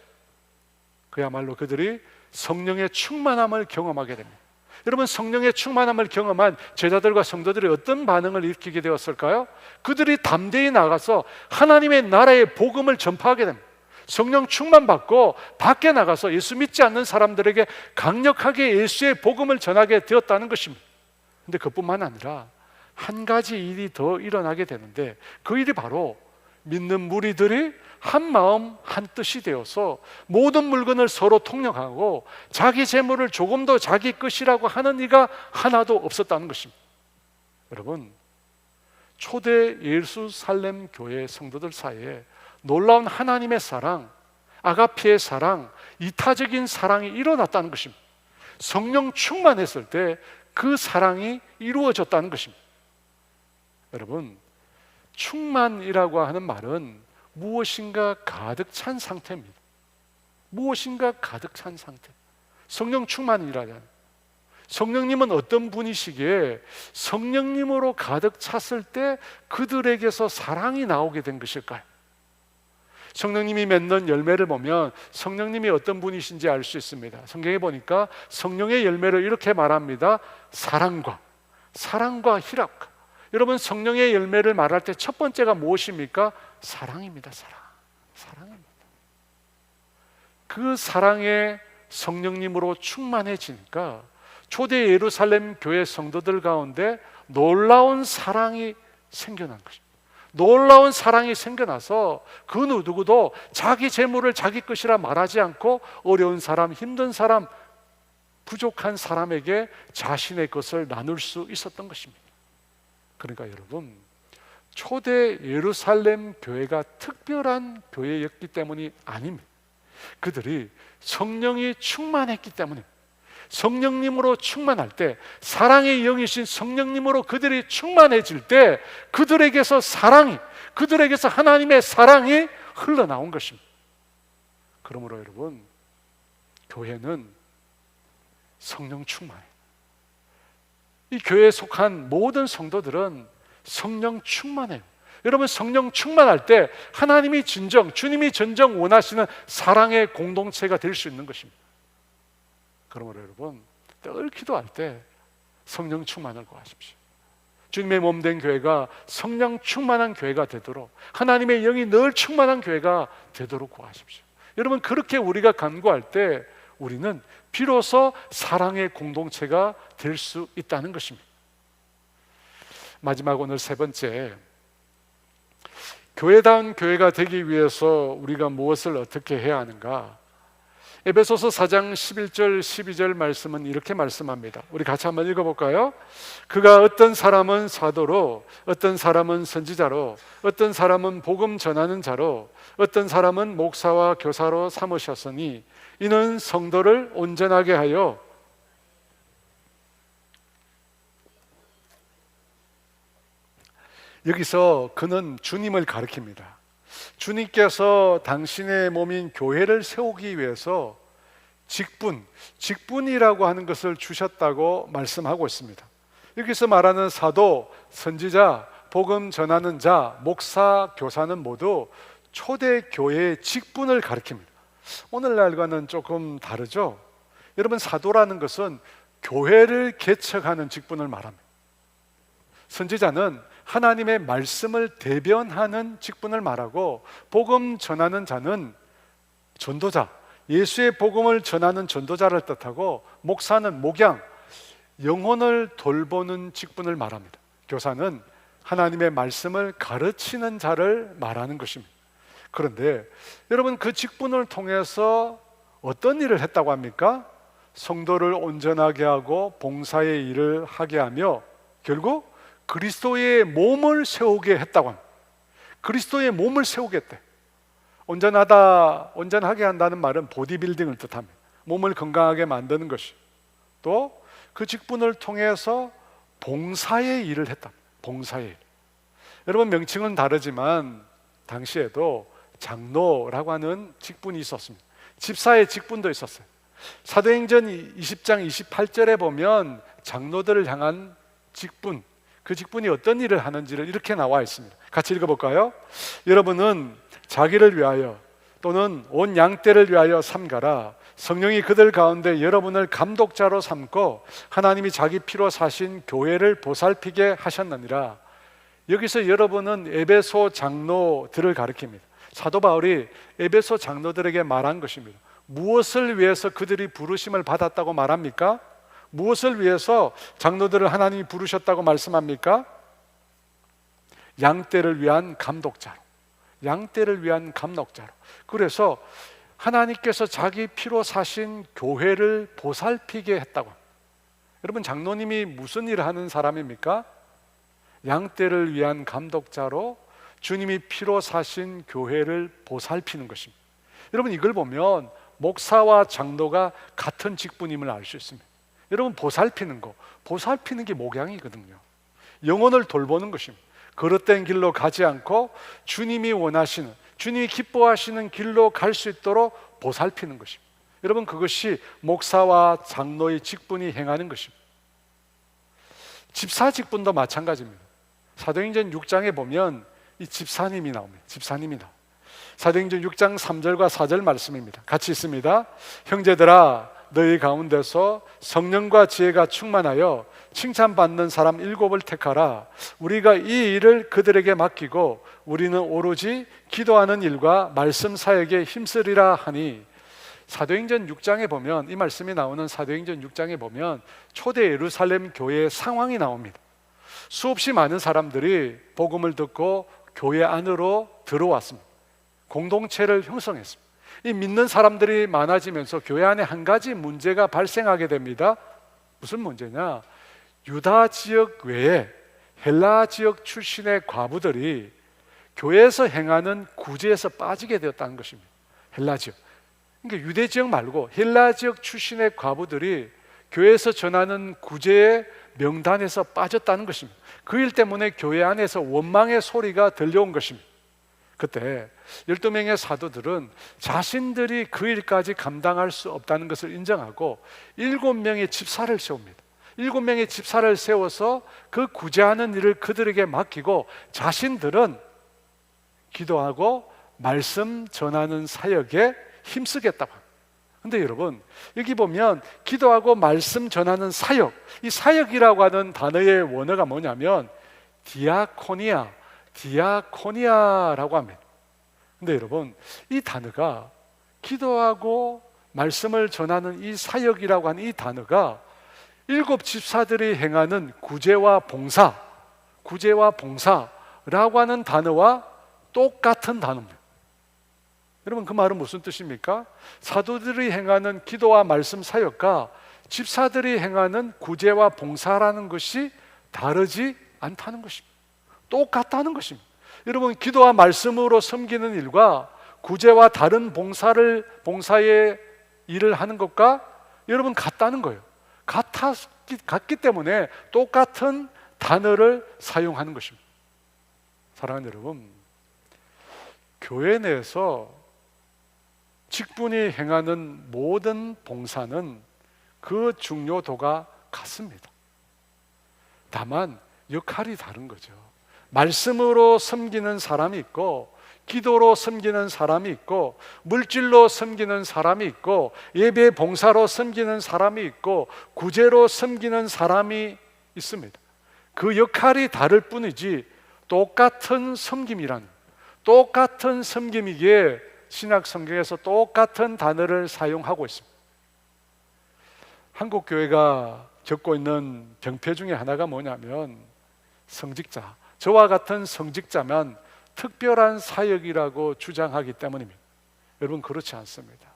그야말로 그들이 성령의 충만함을 경험하게 됩니다. 여러분, 성령의 충만함을 경험한 제자들과 성도들이 어떤 반응을 일으키게 되었을까요? 그들이 담대히 나가서 하나님의 나라의 복음을 전파하게 됩니다. 성령 충만받고 밖에 나가서 예수 믿지 않는 사람들에게 강력하게 예수의 복음을 전하게 되었다는 것입니다. 그런데 그뿐만 아니라 한 가지 일이 더 일어나게 되는데, 그 일이 바로 믿는 무리들이 한 마음 한 뜻이 되어서 모든 물건을 서로 통역하고 자기 재물을 조금 더 자기 것이라고 하는 이가 하나도 없었다는 것입니다. 여러분, 초대 예루살렘 교회 성도들 사이에 놀라운 하나님의 사랑, 아가페의 사랑, 이타적인 사랑이 일어났다는 것입니다. 성령 충만했을 때 그 사랑이 이루어졌다는 것입니다. 여러분, 충만이라고 하는 말은 무엇인가 가득 찬 상태입니다. 무엇인가 가득 찬 상태. 성령 충만이라잖아요. 성령님은 어떤 분이시기에 성령님으로 가득 찼을 때 그들에게서 사랑이 나오게 된 것일까요? 성령님이 맺는 열매를 보면 성령님이 어떤 분이신지 알 수 있습니다. 성경에 보니까 성령의 열매를 이렇게 말합니다. 사랑과 희락과. 여러분, 성령의 열매를 말할 때 첫 번째가 무엇입니까? 사랑입니다. 사랑입니다. 그 사랑에 성령님으로 충만해지니까 초대 예루살렘 교회 성도들 가운데 놀라운 사랑이 생겨난 것입니다. 놀라운 사랑이 생겨나서 그 누구도 자기 재물을 자기 것이라 말하지 않고 어려운 사람, 힘든 사람, 부족한 사람에게 자신의 것을 나눌 수 있었던 것입니다. 그러니까 여러분, 초대 예루살렘 교회가 특별한 교회였기 때문이 아닙니다. 그들이 성령이 충만했기 때문입니다. 성령님으로 충만할 때, 사랑의 영이신 성령님으로 그들이 충만해질 때 그들에게서 그들에게서 하나님의 사랑이 흘러나온 것입니다. 그러므로 여러분, 교회는 성령 충만해요. 이 교회에 속한 모든 성도들은 성령 충만해요. 여러분, 성령 충만할 때 하나님이 주님이 진정 원하시는 사랑의 공동체가 될 수 있는 것입니다. 그러므로 여러분, 늘 기도할 때 성령 충만을 구하십시오. 주님의 몸된 교회가 성령 충만한 교회가 되도록, 하나님의 영이 늘 충만한 교회가 되도록 구하십시오. 여러분, 그렇게 우리가 간구할 때 우리는 비로소 사랑의 공동체가 될 수 있다는 것입니다. 마지막, 오늘 세 번째, 교회다운 교회가 되기 위해서 우리가 무엇을 어떻게 해야 하는가? 에베소서 4장 11절 12절 말씀은 이렇게 말씀합니다. 우리 같이 한번 읽어볼까요? 그가 어떤 사람은 사도로, 어떤 사람은 선지자로, 어떤 사람은 복음 전하는 자로, 어떤 사람은 목사와 교사로 삼으셨으니 이는 성도를 온전하게 하여 여기서 그는 주님을 가리킵니다. 주님께서 당신의 몸인 교회를 세우기 위해서 직분이라고 하는 것을 주셨다고 말씀하고 있습니다. 여기서 말하는 사도, 선지자, 복음 전하는 자, 목사, 교사는 모두 초대 교회의 직분을 가리킵니다. 오늘날과는 조금 다르죠? 여러분, 사도라는 것은 교회를 개척하는 직분을 말합니다. 선지자는 하나님의 말씀을 대변하는 직분을 말하고, 복음 전하는 자는 전도자, 예수의 복음을 전하는 전도자를 뜻하고 목사는 목양, 영혼을 돌보는 직분을 말합니다. 교사는 하나님의 말씀을 가르치는 자를 말하는 것입니다. 그런데 여러분, 그 직분을 통해서 어떤 일을 했다고 합니까? 성도를 온전하게 하고 봉사의 일을 하게 하며 결국 그리스도의 몸을 세우게 했다고 합니다. 그리스도의 몸을 세우게 했대. 온전하게 한다는 말은 보디빌딩을 뜻합니다. 몸을 건강하게 만드는 것이. 또 그 직분을 통해서 봉사의 일을 했다. 봉사의 일. 여러분, 명칭은 다르지만 당시에도 장로라고 하는 직분이 있었습니다. 집사의 직분도 있었어요. 사도행전 20장 28절에 보면 장로들을 향한 직분, 그 직분이 어떤 일을 하는지를 이렇게 나와 있습니다. 같이 읽어볼까요? 여러분은 자기를 위하여 또는 온 양떼를 위하여 삼가라. 성령이 그들 가운데 여러분을 감독자로 삼고 하나님이 자기 피로 사신 교회를 보살피게 하셨느니라. 여기서 여러분은 에베소 장로들을 가리킵니다. 사도 바울이 에베소 장로들에게 말한 것입니다. 무엇을 위해서 그들이 부르심을 받았다고 말합니까? 무엇을 위해서 장로들을 하나님이 부르셨다고 말씀합니까? 양떼를 위한 감독자로, 양떼를 위한 감독자로. 그래서 하나님께서 자기 피로 사신 교회를 보살피게 했다고 합니다. 여러분, 장로님이 무슨 일을 하는 사람입니까? 양떼를 위한 감독자로 주님이 피로 사신 교회를 보살피는 것입니다. 여러분, 이걸 보면 목사와 장로가 같은 직분임을 알 수 있습니다. 여러분, 보살피는 게 목양이거든요. 영혼을 돌보는 것입니다. 그릇된 길로 가지 않고 주님이 원하시는, 주님이 기뻐하시는 길로 갈 수 있도록 보살피는 것입니다. 여러분, 그것이 목사와 장로의 직분이 행하는 것입니다. 집사 직분도 마찬가지입니다. 사도행전 6장에 보면 이 집사님이 나옵니다. 집사님이 나옵니다. 사도행전 6장 3절과 4절 말씀입니다. 같이 있습니다. 형제들아, 너희 가운데서 성령과 지혜가 충만하여 칭찬받는 사람 7을 택하라. 우리가 이 일을 그들에게 맡기고 우리는 오로지 기도하는 일과 말씀 사역에 힘쓰리라 하니. 사도행전 6장에 보면, 이 말씀이 나오는 사도행전 6장에 보면 초대 예루살렘 교회의 상황이 나옵니다. 수없이 많은 사람들이 복음을 듣고 교회 안으로 들어왔습니다. 공동체를 형성했습니다. 이 믿는 사람들이 많아지면서 교회 안에 한 가지 문제가 발생하게 됩니다. 무슨 문제냐? 유다 지역 외에 헬라 지역 출신의 과부들이 교회에서 행하는 구제에서 빠지게 되었다는 것입니다. 헬라 지역, 그러니까 유대 지역 말고 헬라 지역 출신의 과부들이 교회에서 전하는 구제의 명단에서 빠졌다는 것입니다. 그 일 때문에 교회 안에서 원망의 소리가 들려온 것입니다. 그때 12명의 사도들은 자신들이 그 일까지 감당할 수 없다는 것을 인정하고 7명의 집사를 세웁니다. 7명의 집사를 세워서 그 구제하는 일을 그들에게 맡기고 자신들은 기도하고 말씀 전하는 사역에 힘쓰겠다고 합니다. 근데 여러분, 여기 보면 기도하고 말씀 전하는 사역, 이 사역이라고 하는 단어의 원어가 뭐냐면 디아코니아라고 합니다. 근데 여러분, 이 단어가, 기도하고 말씀을 전하는 이 사역이라고 하는 이 단어가 7 집사들이 행하는 구제와 봉사라고 하는 단어와 똑같은 단어입니다. 여러분, 그 말은 무슨 뜻입니까? 사도들이 행하는 기도와 말씀 사역과 집사들이 행하는 구제와 봉사라는 것이 다르지 않다는 것입니다. 똑같다는 것입니다. 여러분, 기도와 말씀으로 섬기는 일과 구제와 다른 봉사의 일을 하는 것과 여러분 같다는 거예요. 같기 때문에 똑같은 단어를 사용하는 것입니다. 사랑하는 여러분, 교회 내에서 직분이 행하는 모든 봉사는 그 중요도가 같습니다. 다만 역할이 다른 거죠. 말씀으로 섬기는 사람이 있고, 기도로 섬기는 사람이 있고, 물질로 섬기는 사람이 있고, 예배 봉사로 섬기는 사람이 있고, 구제로 섬기는 사람이 있습니다. 그 역할이 다를 뿐이지 똑같은 섬김이기에 신약 성경에서 똑같은 단어를 사용하고 있습니다. 한국 교회가 겪고 있는 병폐 중에 하나가 뭐냐면 성직자, 저와 같은 성직자만 특별한 사역이라고 주장하기 때문입니다. 여러분, 그렇지 않습니다.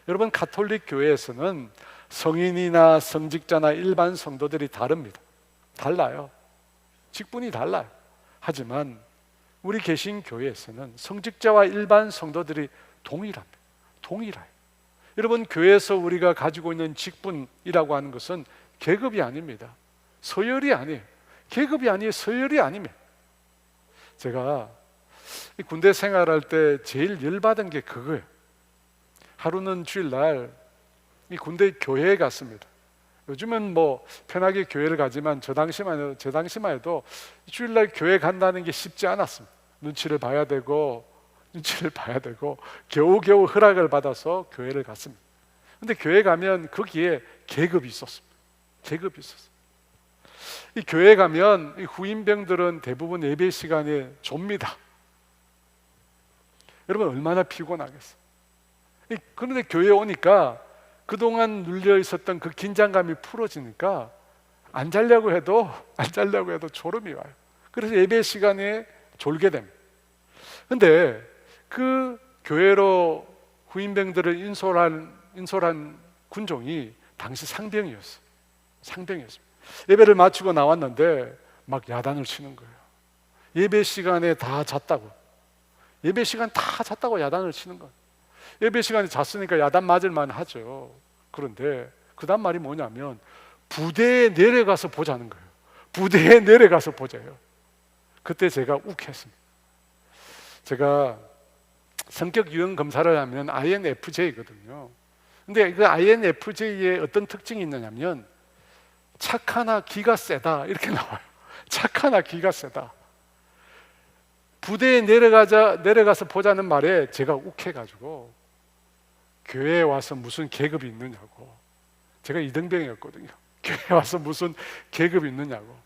여러분, 가톨릭 교회에서는 성인이나 성직자나 일반 성도들이 다릅니다. 달라요. 직분이 달라요. 하지만 우리 개신교회에서는 성직자와 일반 성도들이 동일합니다. 동일해요. 여러분, 교회에서 우리가 가지고 있는 직분이라고 하는 것은 계급이 아닙니다. 서열이 아니에요. 계급이 아니에요. 서열이 아닙니다. 제가 이 군대 생활할 때 제일 열받은 게 그거예요. 하루는 주일날 이 군대 교회에 갔습니다. 요즘은 뭐 편하게 교회를 가지만 저 당시만 해도 주일날 교회 간다는 게 쉽지 않았습니다. 눈치를 봐야 되고 겨우겨우 허락을 받아서 교회를 갔습니다. 근데 교회 가면 거기에 계급이 있었습니다. 계급이 있었어요. 이 교회 가면 이 후임병들은 대부분 예배 시간에 좁니다. 여러분, 얼마나 피곤하겠어요. 그런데 교회에 오니까 그동안 눌려 있었던 그 긴장감이 풀어지니까 안 자려고 해도 졸음이 와요. 그래서 예배 시간에 졸게 됩니다. 근데 그 교회로 후임병들을 인솔한 군종이 당시 상병이었어요. 예배를 마치고 나왔는데 막 야단을 치는 거예요. 예배 시간에 다 잤다고 야단을 치는 거예요. 예배 시간에 잤으니까 야단 맞을 만 하죠. 그런데 그 다음 말이 뭐냐면 부대에 내려가서 보자는 거예요. 부대에 내려가서 보자요. 그때 제가 욱했습니다. 제가 성격 유형 검사를 하면 INFJ거든요. 근데 그 INFJ의 어떤 특징이 있느냐면 착하나 기가 세다 이렇게 나와요. 착하나 기가 세다. 부대에 내려가서 보자는 말에 제가 욱해가지고 교회에 와서 무슨 계급이 있느냐고. 제가 이등병이었거든요. 교회에 와서 무슨 계급이 있느냐고.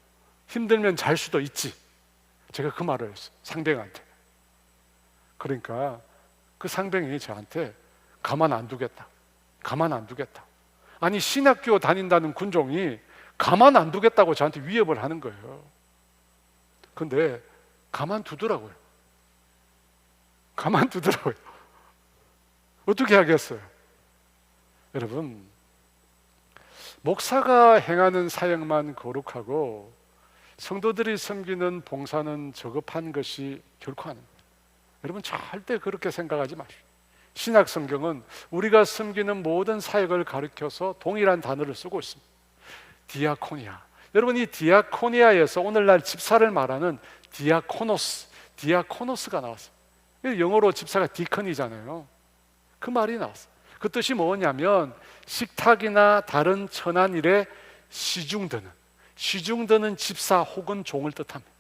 힘들면 잘 수도 있지. 제가 그 말을 했어요. 상병한테. 그러니까 그 상병이 저한테 가만 안 두겠다. 아니, 신학교 다닌다는 군종이 가만 안 두겠다고 저한테 위협을 하는 거예요. 근데 가만두더라고요. 어떻게 하겠어요? 여러분, 목사가 행하는 사역만 거룩하고 성도들이 섬기는 봉사는 저급한 것이 결코 아닙니다. 여러분, 절대 그렇게 생각하지 마십시오. 신약 성경은 우리가 섬기는 모든 사역을 가리켜서 동일한 단어를 쓰고 있습니다. 디아코니아. 여러분, 이 디아코니아에서 오늘날 집사를 말하는 디아코노스가 나왔어요. 영어로 집사가 디컨이잖아요. 그 말이 나왔어요. 그 뜻이 뭐냐면 식탁이나 다른 천한 일에 시중드는 집사 혹은 종을 뜻합니다.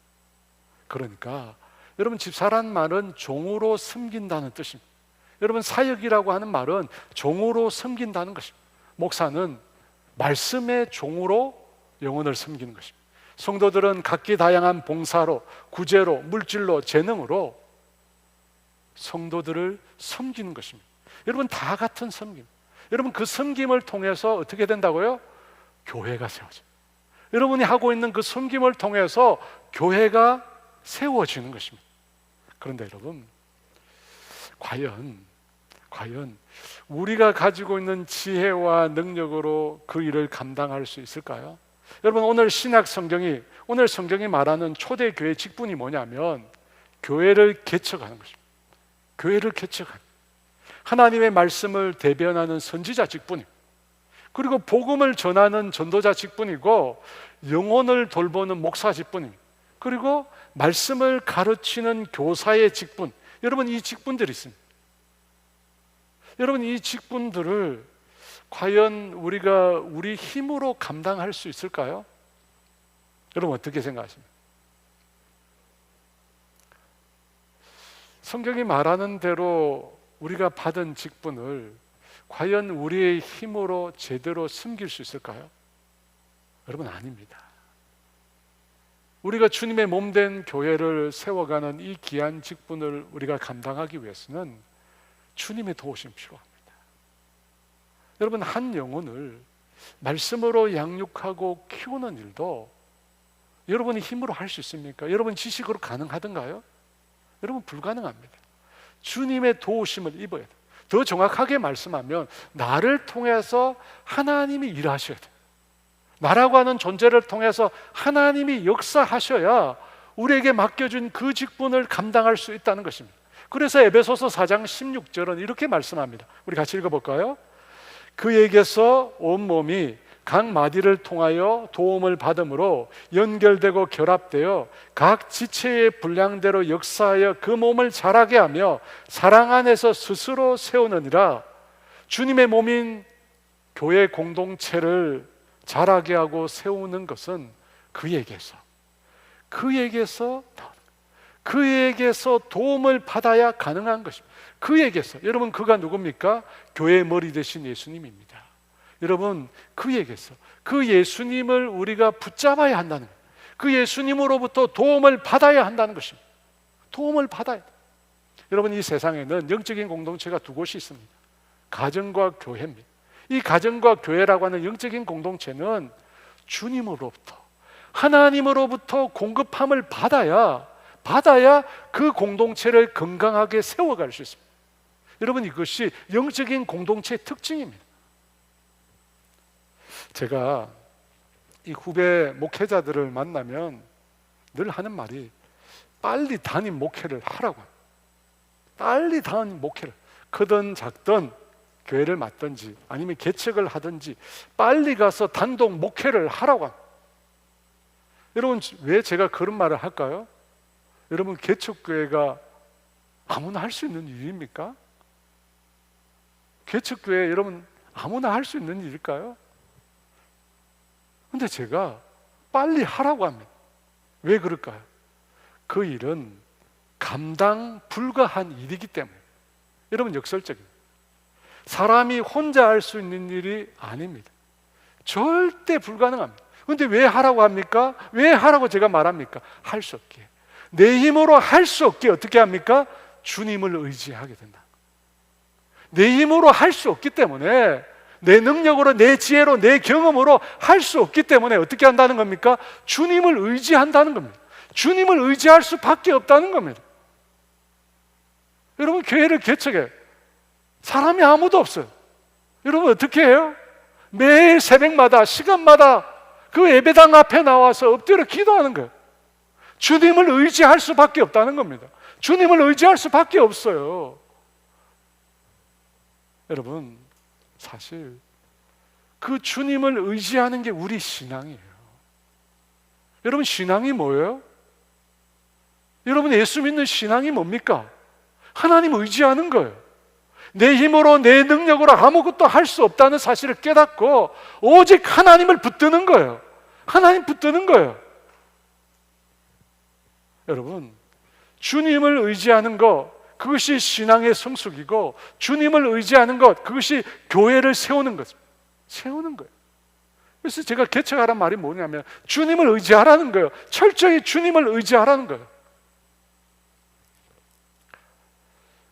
그러니까 여러분, 집사란 말은 종으로 섬긴다는 뜻입니다. 여러분, 사역이라고 하는 말은 종으로 섬긴다는 것입니다. 목사는 말씀의 종으로 영혼을 섬기는 것입니다. 성도들은 각기 다양한 봉사로, 구제로, 물질로, 재능으로 성도들을 섬기는 것입니다. 여러분, 다 같은 섬김. 여러분, 그 섬김을 통해서 어떻게 된다고요? 교회가 세워져요. 여러분이 하고 있는 그 섬김을 통해서 교회가 세워지는 것입니다. 그런데 여러분, 과연 우리가 가지고 있는 지혜와 능력으로 그 일을 감당할 수 있을까요? 여러분, 오늘 성경이 말하는 초대교회 직분이 뭐냐면 교회를 개척하는 것입니다. 하나님의 말씀을 대변하는 선지자 직분이고, 그리고 복음을 전하는 전도자 직분이고, 영혼을 돌보는 목사 직분입니다. 그리고 말씀을 가르치는 교사의 직분. 여러분, 이 직분들이 있습니다. 여러분, 이 직분들을 과연 우리가 우리 힘으로 감당할 수 있을까요? 여러분, 어떻게 생각하십니까? 성경이 말하는 대로 우리가 받은 직분을 과연 우리의 힘으로 제대로 섬길 수 있을까요? 여러분, 아닙니다. 우리가 주님의 몸된 교회를 세워가는 이 귀한 직분을 우리가 감당하기 위해서는 주님의 도우심 필요합니다. 여러분, 한 영혼을 말씀으로 양육하고 키우는 일도 여러분이 힘으로 할 수 있습니까? 여러분 지식으로 가능하던가요? 여러분 불가능합니다. 주님의 도우심을 입어야 돼요. 더 정확하게 말씀하면 나를 통해서 하나님이 일하셔야 돼요. 나라고 하는 존재를 통해서 하나님이 역사하셔야 우리에게 맡겨준 그 직분을 감당할 수 있다는 것입니다. 그래서 에베소서 4장 16절은 이렇게 말씀합니다. 우리 같이 읽어볼까요? 그에게서 온몸이 각 마디를 통하여 도움을 받음으로 연결되고 결합되어 각 지체의 분량대로 역사하여 그 몸을 자라게 하며 사랑 안에서 스스로 세우느니라. 주님의 몸인 교회 공동체를 자라게 하고 세우는 것은 그에게서 도움을 받아야 가능한 것입니다. 그에게서. 여러분, 그가 누굽니까? 교회의 머리 되신 예수님입니다. 여러분, 그에게서, 그 예수님을 우리가 붙잡아야 한다는 거예요. 그 예수님으로부터 도움을 받아야 한다는 것입니다. 도움을 받아야 돼요. 여러분, 이 세상에는 영적인 공동체가 두 곳이 있습니다. 가정과 교회입니다. 이 가정과 교회라고 하는 영적인 공동체는 주님으로부터, 하나님으로부터 공급함을 받아야 그 공동체를 건강하게 세워갈 수 있습니다. 여러분, 이것이 영적인 공동체의 특징입니다. 제가 이 후배 목회자들을 만나면 늘 하는 말이 빨리 담임 목회를 하라고 합니다. 빨리 담임 목회를, 크든 작든 교회를 맡든지 아니면 개척을 하든지 빨리 가서 단독 목회를 하라고 합니다. 여러분, 왜 제가 그런 말을 할까요? 여러분, 개척교회가 아무나 할 수 있는 일입니까? 개척교회 여러분 아무나 할 수 있는 일일까요? 근데 제가 빨리 하라고 합니다. 왜 그럴까요? 그 일은 감당 불가한 일이기 때문에. 여러분, 역설적입니다. 사람이 혼자 할 수 있는 일이 아닙니다. 절대 불가능합니다. 근데 왜 하라고 합니까? 왜 하라고 제가 말합니까? 할 수 없게. 내 힘으로 할 수 없게 어떻게 합니까? 주님을 의지하게 된다. 내 힘으로 할 수 없기 때문에, 내 능력으로, 내 지혜로, 내 경험으로 할 수 없기 때문에 어떻게 한다는 겁니까? 주님을 의지한다는 겁니다. 주님을 의지할 수밖에 없다는 겁니다. 여러분, 교회를 개척해 사람이 아무도 없어요. 여러분, 어떻게 해요? 매일 새벽마다, 시간마다 그 예배당 앞에 나와서 엎드려 기도하는 거예요. 주님을 의지할 수밖에 없다는 겁니다. 주님을 의지할 수밖에 없어요. 여러분, 사실 그 주님을 의지하는 게 우리 신앙이에요. 여러분, 신앙이 뭐예요? 여러분, 예수 믿는 신앙이 뭡니까? 하나님 의지하는 거예요. 내 힘으로, 내 능력으로 아무것도 할 수 없다는 사실을 깨닫고 오직 하나님을 붙드는 거예요. 하나님 붙드는 거예요. 여러분, 주님을 의지하는 것, 그것이 신앙의 성숙이고, 주님을 의지하는 것, 그것이 교회를 세우는 것, 세우는 거예요. 그래서 제가 개척하라는 말이 뭐냐면 주님을 의지하라는 거예요. 철저히 주님을 의지하라는 거예요.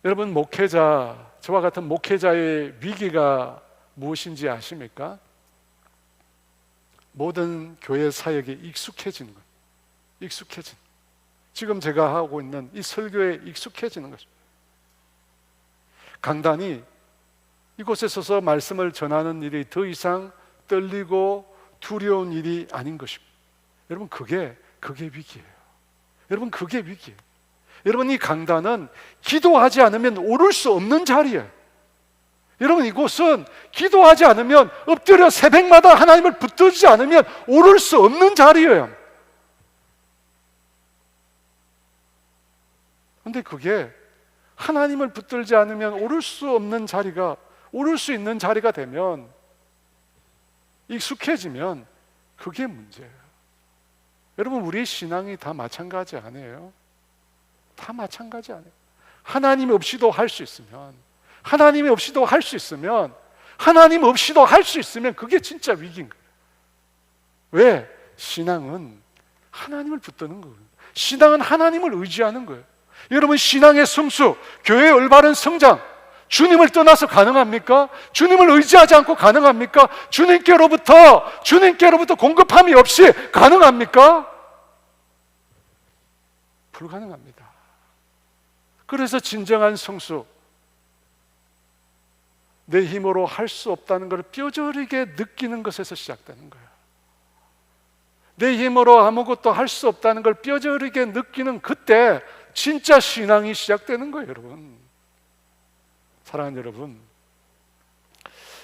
여러분, 목회자, 저와 같은 목회자의 위기가 무엇인지 아십니까? 모든 교회 사역에 익숙해지는 거예요. 익숙해지는 거예요. 지금 제가 하고 있는 이 설교에 익숙해지는 것입니다. 강단이 이곳에 서서 말씀을 전하는 일이 더 이상 떨리고 두려운 일이 아닌 것입니다. 여러분, 그게 위기예요. 여러분, 그게 위기예요. 여러분, 이 강단은 기도하지 않으면 오를 수 없는 자리예요. 여러분, 이곳은 기도하지 않으면, 엎드려 새벽마다 하나님을 붙들지 않으면 오를 수 없는 자리예요. 근데 그게 하나님을 붙들지 않으면 오를 수 없는 자리가, 오를 수 있는 자리가 되면, 익숙해지면 그게 문제예요. 여러분, 우리의 신앙이 다 마찬가지 아니에요? 다 마찬가지 아니에요? 하나님 없이도 할 수 있으면, 하나님이 없이도 할 수 있으면, 하나님 없이도 할 수 있으면 그게 진짜 위기인 거예요. 왜? 신앙은 하나님을 붙드는 거예요. 신앙은 하나님을 의지하는 거예요. 여러분, 신앙의 성수, 교회의 올바른 성장, 주님을 떠나서 가능합니까? 주님을 의지하지 않고 가능합니까? 주님께로부터 공급함이 없이 가능합니까? 불가능합니다. 그래서 진정한 성수, 내 힘으로 할 수 없다는 것을 뼈저리게 느끼는 것에서 시작되는 거예요. 내 힘으로 아무것도 할 수 없다는 걸 뼈저리게 느끼는 그때 진짜 신앙이 시작되는 거예요, 여러분. 사랑하는 여러분,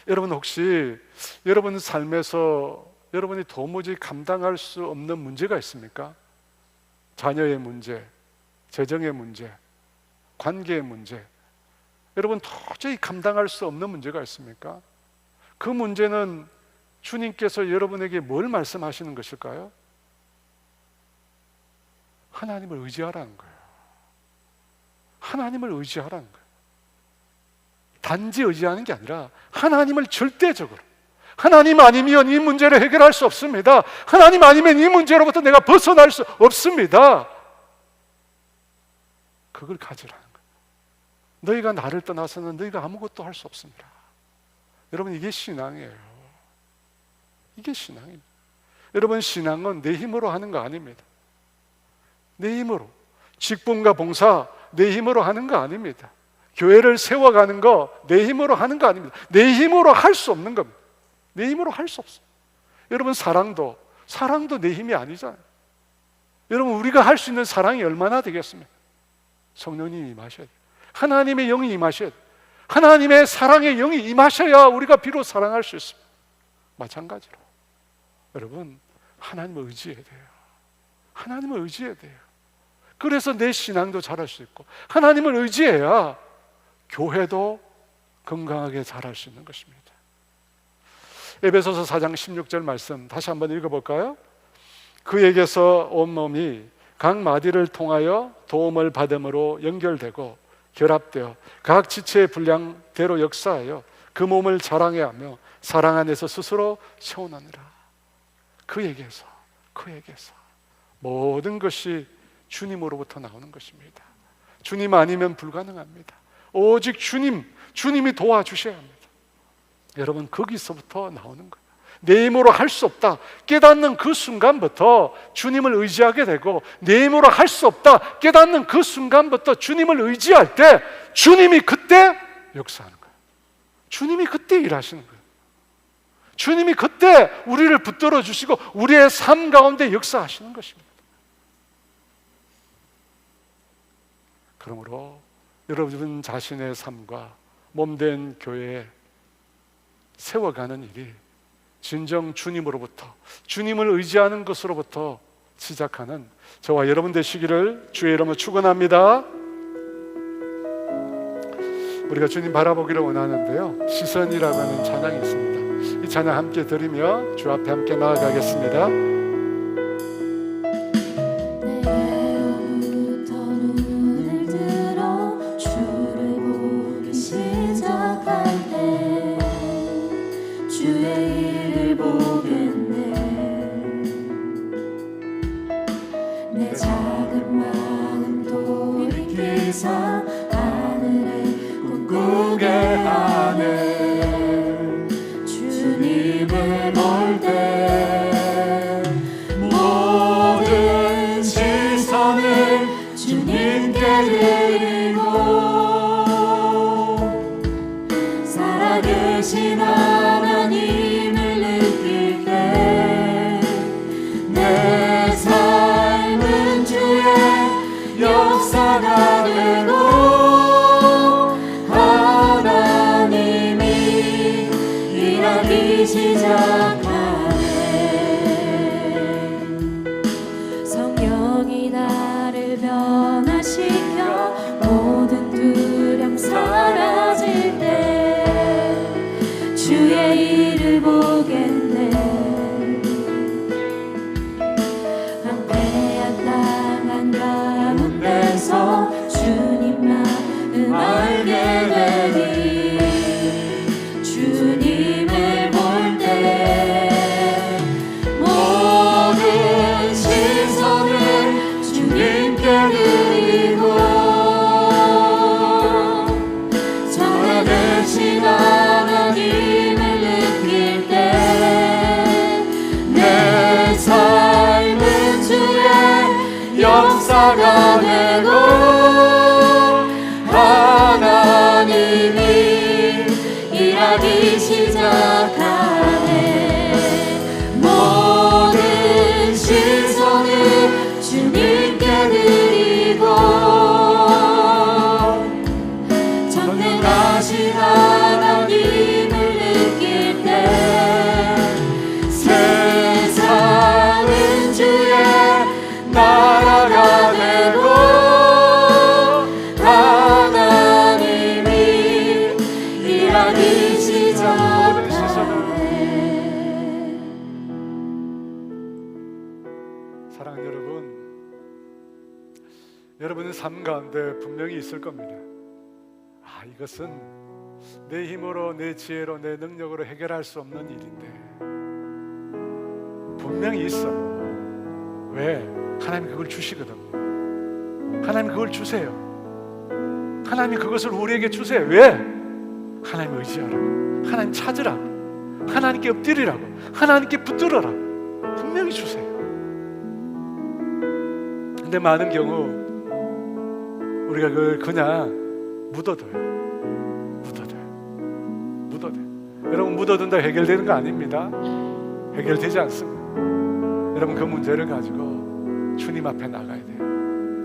여러분 혹시 여러분 삶에서 여러분이 도무지 감당할 수 없는 문제가 있습니까? 자녀의 문제, 재정의 문제, 관계의 문제, 여러분 도저히 감당할 수 없는 문제가 있습니까? 그 문제는 주님께서 여러분에게 뭘 말씀하시는 것일까요? 하나님을 의지하라는 거예요. 하나님을 의지하라는 거예요. 단지 의지하는 게 아니라 하나님을 절대적으로, 하나님 아니면 이 문제를 해결할 수 없습니다. 하나님 아니면 이 문제로부터 내가 벗어날 수 없습니다. 그걸 가지라는 거예요. 너희가 나를 떠나서는 너희가 아무것도 할 수 없습니다. 여러분, 이게 신앙이에요. 이게 신앙입니다. 여러분, 신앙은 내 힘으로 하는 거 아닙니다. 내 힘으로, 직분과 봉사 내 힘으로 하는 거 아닙니다. 교회를 세워가는 거 내 힘으로 하는 거 아닙니다. 내 힘으로 할 수 없는 겁니다. 내 힘으로 할 수 없어요. 여러분, 사랑도 내 힘이 아니잖아요. 여러분, 우리가 할 수 있는 사랑이 얼마나 되겠습니까? 성령님이 임하셔야 돼요. 하나님의 영이 임하셔야 돼요. 하나님의 사랑의 영이 임하셔야 우리가 비로소 사랑할 수 있습니다. 마찬가지로 여러분, 하나님을 의지해야 돼요. 하나님을 의지해야 돼요. 그래서 내 신앙도 자랄 수 있고, 하나님을 의지해야 교회도 건강하게 자랄 수 있는 것입니다. 에베소서 4장 16절 말씀 다시 한번 읽어볼까요? 그에게서 온몸이 각 마디를 통하여 도움을 받음으로 연결되고 결합되어 각 지체의 분량대로 역사하여 그 몸을 자랑해 하며 사랑 안에서 스스로 세워나느라. 그에게서 모든 것이 주님으로부터 나오는 것입니다. 주님 아니면 불가능합니다. 오직 주님이 도와주셔야 합니다. 여러분, 거기서부터 나오는 거예요. 내 힘으로 할 수 없다 깨닫는 그 순간부터 주님을 의지하게 되고, 내 힘으로 할 수 없다 깨닫는 그 순간부터 주님을 의지할 때 주님이 그때 역사하는 거예요. 주님이 그때 일하시는 거예요. 주님이 그때 우리를 붙들어 주시고 우리의 삶 가운데 역사하시는 것입니다. 그러므로 여러분 자신의 삶과 몸된 교회에 세워가는 일이 진정 주님으로부터, 주님을 의지하는 것으로부터 시작하는 저와 여러분 되시기를 주의 이름으로 축원합니다. 우리가 주님 바라보기를 원하는데요, 시선이라고 하는 찬양이 있습니다. 이 찬양 함께 드리며 주 앞에 함께 나아가겠습니다. 성령이 나를 변화시켜 모든 두려움 사라질 때 주의 일을 보겠네. 황폐한 땅 한가운데서 주님 마음 알게 되니 주님을 볼 때 모든 시선을 주님께 드리고 여러분 삶 가운데 분명히 있을 겁니다. 이것은 내 힘으로, 내 지혜로, 내 능력으로 해결할 수 없는 일인데 분명히 있어요. 왜? 하나님이 그걸 주시거든. 하나님 그걸 주세요. 하나님이 그것을 우리에게 주세요. 왜? 하나님 의지하라고, 하나님 찾으라고, 하나님께 엎드리라고, 하나님께 붙들어라. 분명히 주세요. 근데 많은 경우 우리가 그걸 그냥 묻어둬요. 여러분, 묻어둔다 해결되는 거 아닙니다. 해결되지 않습니다. 여러분, 그 문제를 가지고 주님 앞에 나가야 돼요.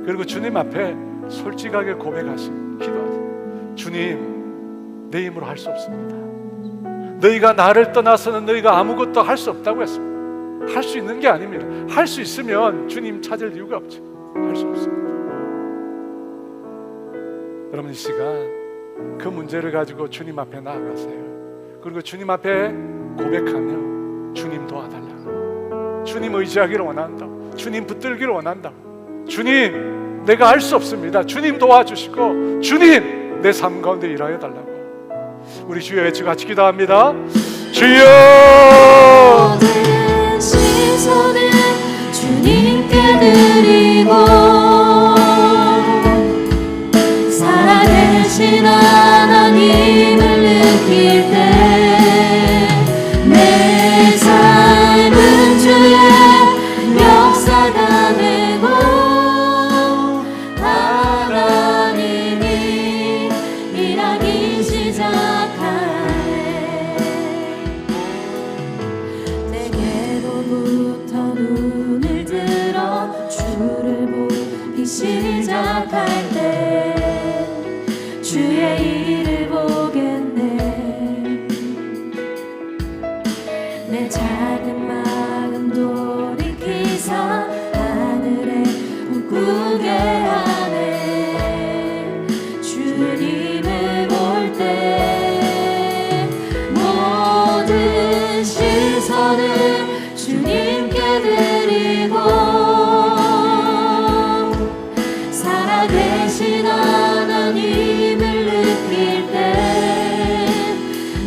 그리고 주님 앞에 솔직하게 고백하시고 기도하세요. 주님, 내 힘으로 할 수 없습니다. 너희가 나를 떠나서는 너희가 아무것도 할 수 없다고 했습니다. 할 수 있는 게 아닙니다. 할 수 있으면 주님 찾을 이유가 없죠. 할 수 없습니다. 여러분, 이 시간 그 문제를 가지고 주님 앞에 나아가세요. 그리고 주님 앞에 고백하며 주님 도와달라, 주님 의지하기를 원한다, 주님 붙들기를 원한다, 주님 내가 할 수 없습니다, 주님 도와주시고 주님 내 삶 가운데 일하여 달라고 우리 주여 외쳐 같이 기도합니다. 주여! 모든 시선을 주님께 드리고 살아계신 하나님을 느낄 때 내 삶은 주의 역사가 되고 하나님이 일하기 시작하네. 내게로부터 눈을 들어 주를 보기 시작할 때 주의 일을 보겠네. 내 작은 마음 돌이키사 하늘에 꿈꾸게 하네. 주님을 볼 때 모든 시선을 주님께 드리고 살아계신 하나님을 느낄 때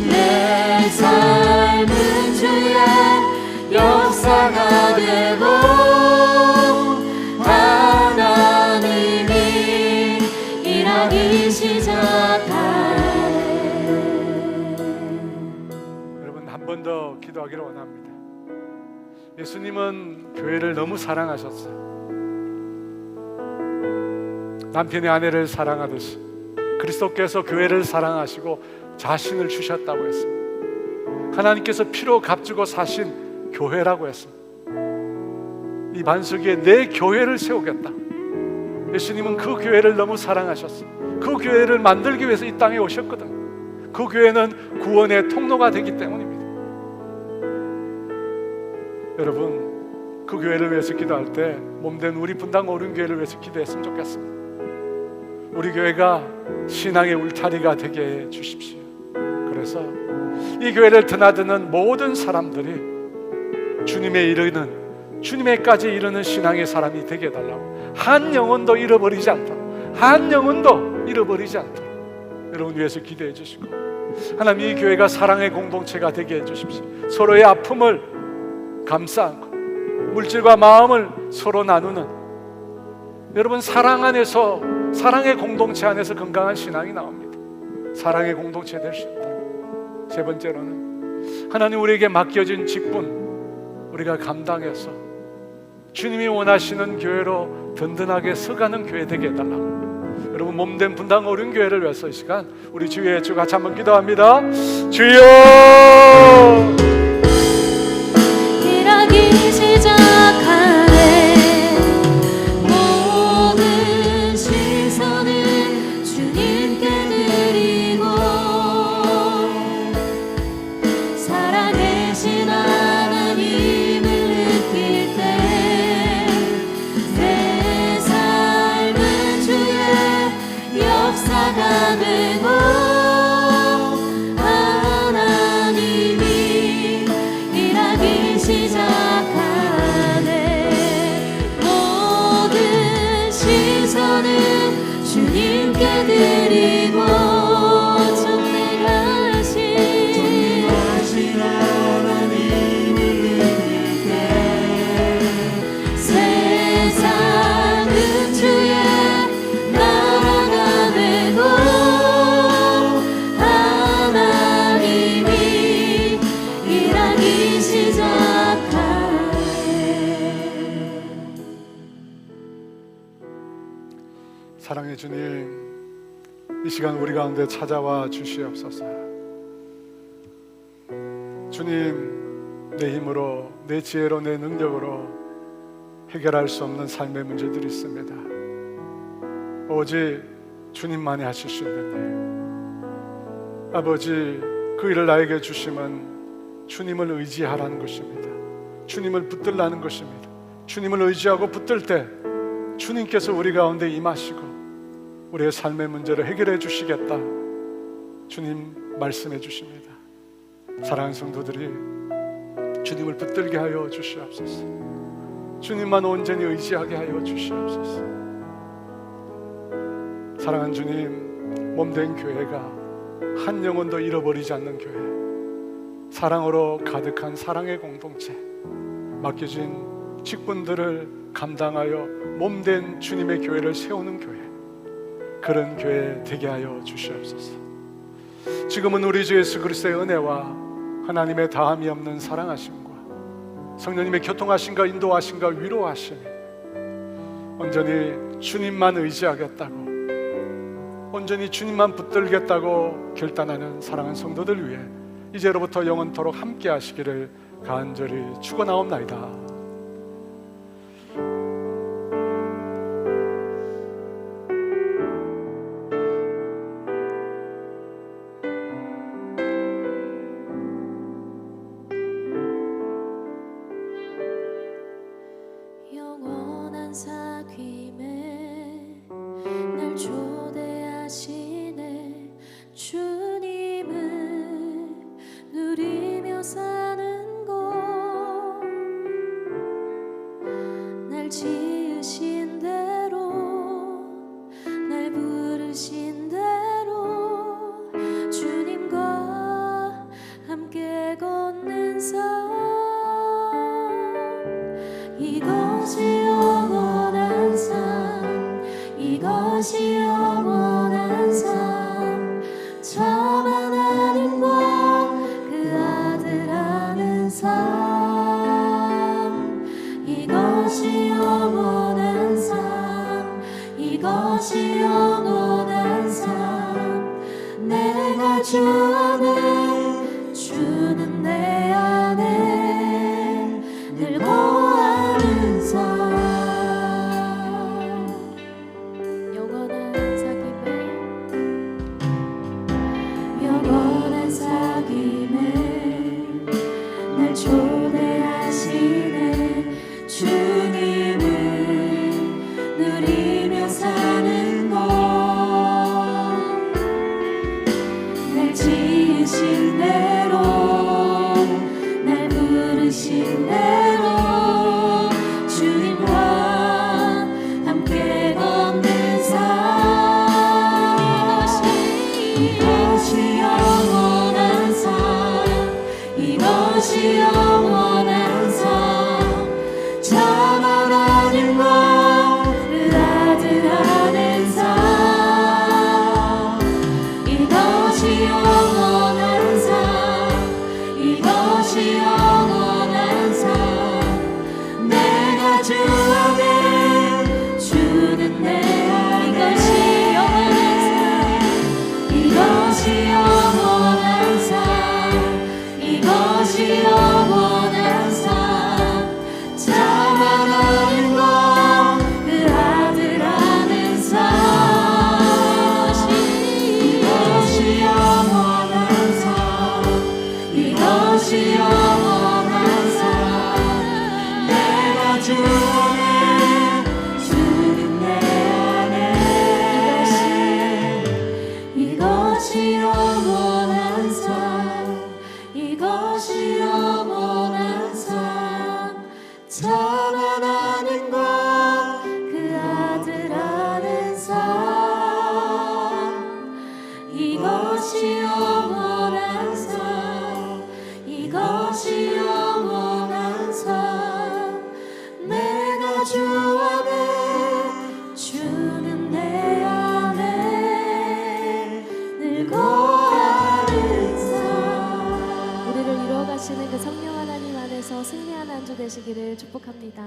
내 삶은 주의 역사가 되고 하나님이 일하기 시작하네. 여러분, 한 번 더 기도하기를 원합니다. 예수님은 교회를 너무 사랑하셨어요. 남편이 아내를 사랑하듯이 그리스도께서 교회를 사랑하시고 자신을 주셨다고 했습니다. 하나님께서 피로 값주고 사신 교회라고 했습니다. 이 반석위에 내 교회를 세우겠다. 예수님은 그 교회를 너무 사랑하셨어요. 그 교회를 만들기 위해서 이 땅에 오셨거든. 그 교회는 구원의 통로가 되기 때문입니다. 여러분, 그 교회를 위해서 기도할 때 몸된 우리 분당 어른교회를 위해서 기도했으면 좋겠습니다. 우리 교회가 신앙의 울타리가 되게 해 주십시오. 그래서 이 교회를 드나드는 모든 사람들이 주님의 이르는, 주님에까지 이르는 신앙의 사람이 되게 해달라고, 한 영혼도 잃어버리지 않도록, 한 영혼도 잃어버리지 않도록 여러분 위해서 기도해 주시고, 하나님 이 교회가 사랑의 공동체가 되게 해 주십시오. 서로의 아픔을 감싸 안고 물질과 마음을 서로 나누는, 여러분 사랑 안에서, 사랑의 공동체 안에서 건강한 신앙이 나옵니다. 사랑의 공동체 될 수 있다. 세 번째로는 하나님 우리에게 맡겨진 직분 우리가 감당해서 주님이 원하시는 교회로 든든하게 서가는 교회 되게 해달라고 여러분 몸된 분당 어른교회를 위해서 이 시간 우리 주의 주 같이 한번 기도합니다. 주여! 일하기 시작하네. 모든 시선을 주님께 드리고 살아계신 하나님을 느낄 때 내 삶은 주의 역사가 되고 하나님이 일하기 시작하네. 모든 시선을 주님께 드리고 존귀하신 하나님을 느낄 때 세상은 주의 나라가 되고 하나님이 일하기 시작하네. 사랑의 주님, 이 시간 우리 가운데 찾아와 주시옵소서. 주님, 내 힘으로, 내 지혜로, 내 능력으로 해결할 수 없는 삶의 문제들이 있습니다. 오직 주님만이 하실 수 있는 일. 아버지, 그 일을 나에게 주시면 주님을 의지하라는 것입니다. 주님을 붙들라는 것입니다. 주님을 의지하고 붙들 때 주님께서 우리 가운데 임하시고 우리의 삶의 문제를 해결해 주시겠다, 주님 말씀해 주십니다. 사랑하는 성도들이 주님을 붙들게 하여 주시옵소서. 주님만 온전히 의지하게 하여 주시옵소서. 사랑하는 주님, 몸된 교회가 한 영혼도 잃어버리지 않는 교회, 사랑으로 가득한 사랑의 공동체, 맡겨진 직분들을 감당하여 몸된 주님의 교회를 세우는 교회, 그런 교회 되게 하여 주시옵소서. 지금은 우리 주 예수 그리스도의 은혜와 하나님의 다함이 없는 사랑하심과 성령님의 교통하심과 인도하심과 위로하심이 온전히 주님만 의지하겠다고, 온전히 주님만 붙들겠다고 결단하는 사랑하는 성도들 위해 이제로부터 영원토록 함께 하시기를 간절히 축원하옵나이다. 영원한 사귐에 날 초대하시네. 주님을 누리며 사는 곳, 날 지으신 대로, 날 부르신 대로 주님과 함께 걷는 삶, 이것이 영원한 삶, 이것이 영원한 삶, 참 하나님과 그 아들 아는 삶, 이것이 영원한 삶, 이것이 영원한 삶, 내가 주 안에, 주는 내 안에 늘 거하는 삶. 영원한 사귐에, 영원한 사귐에 날 초대하시네. 주님을 누리며 사는 곳, 날 지으신 거하는 삶. 우리를 이루어가시는 그 성령 하나님 안에서 승리하는 한 주 되시기를 축복합니다.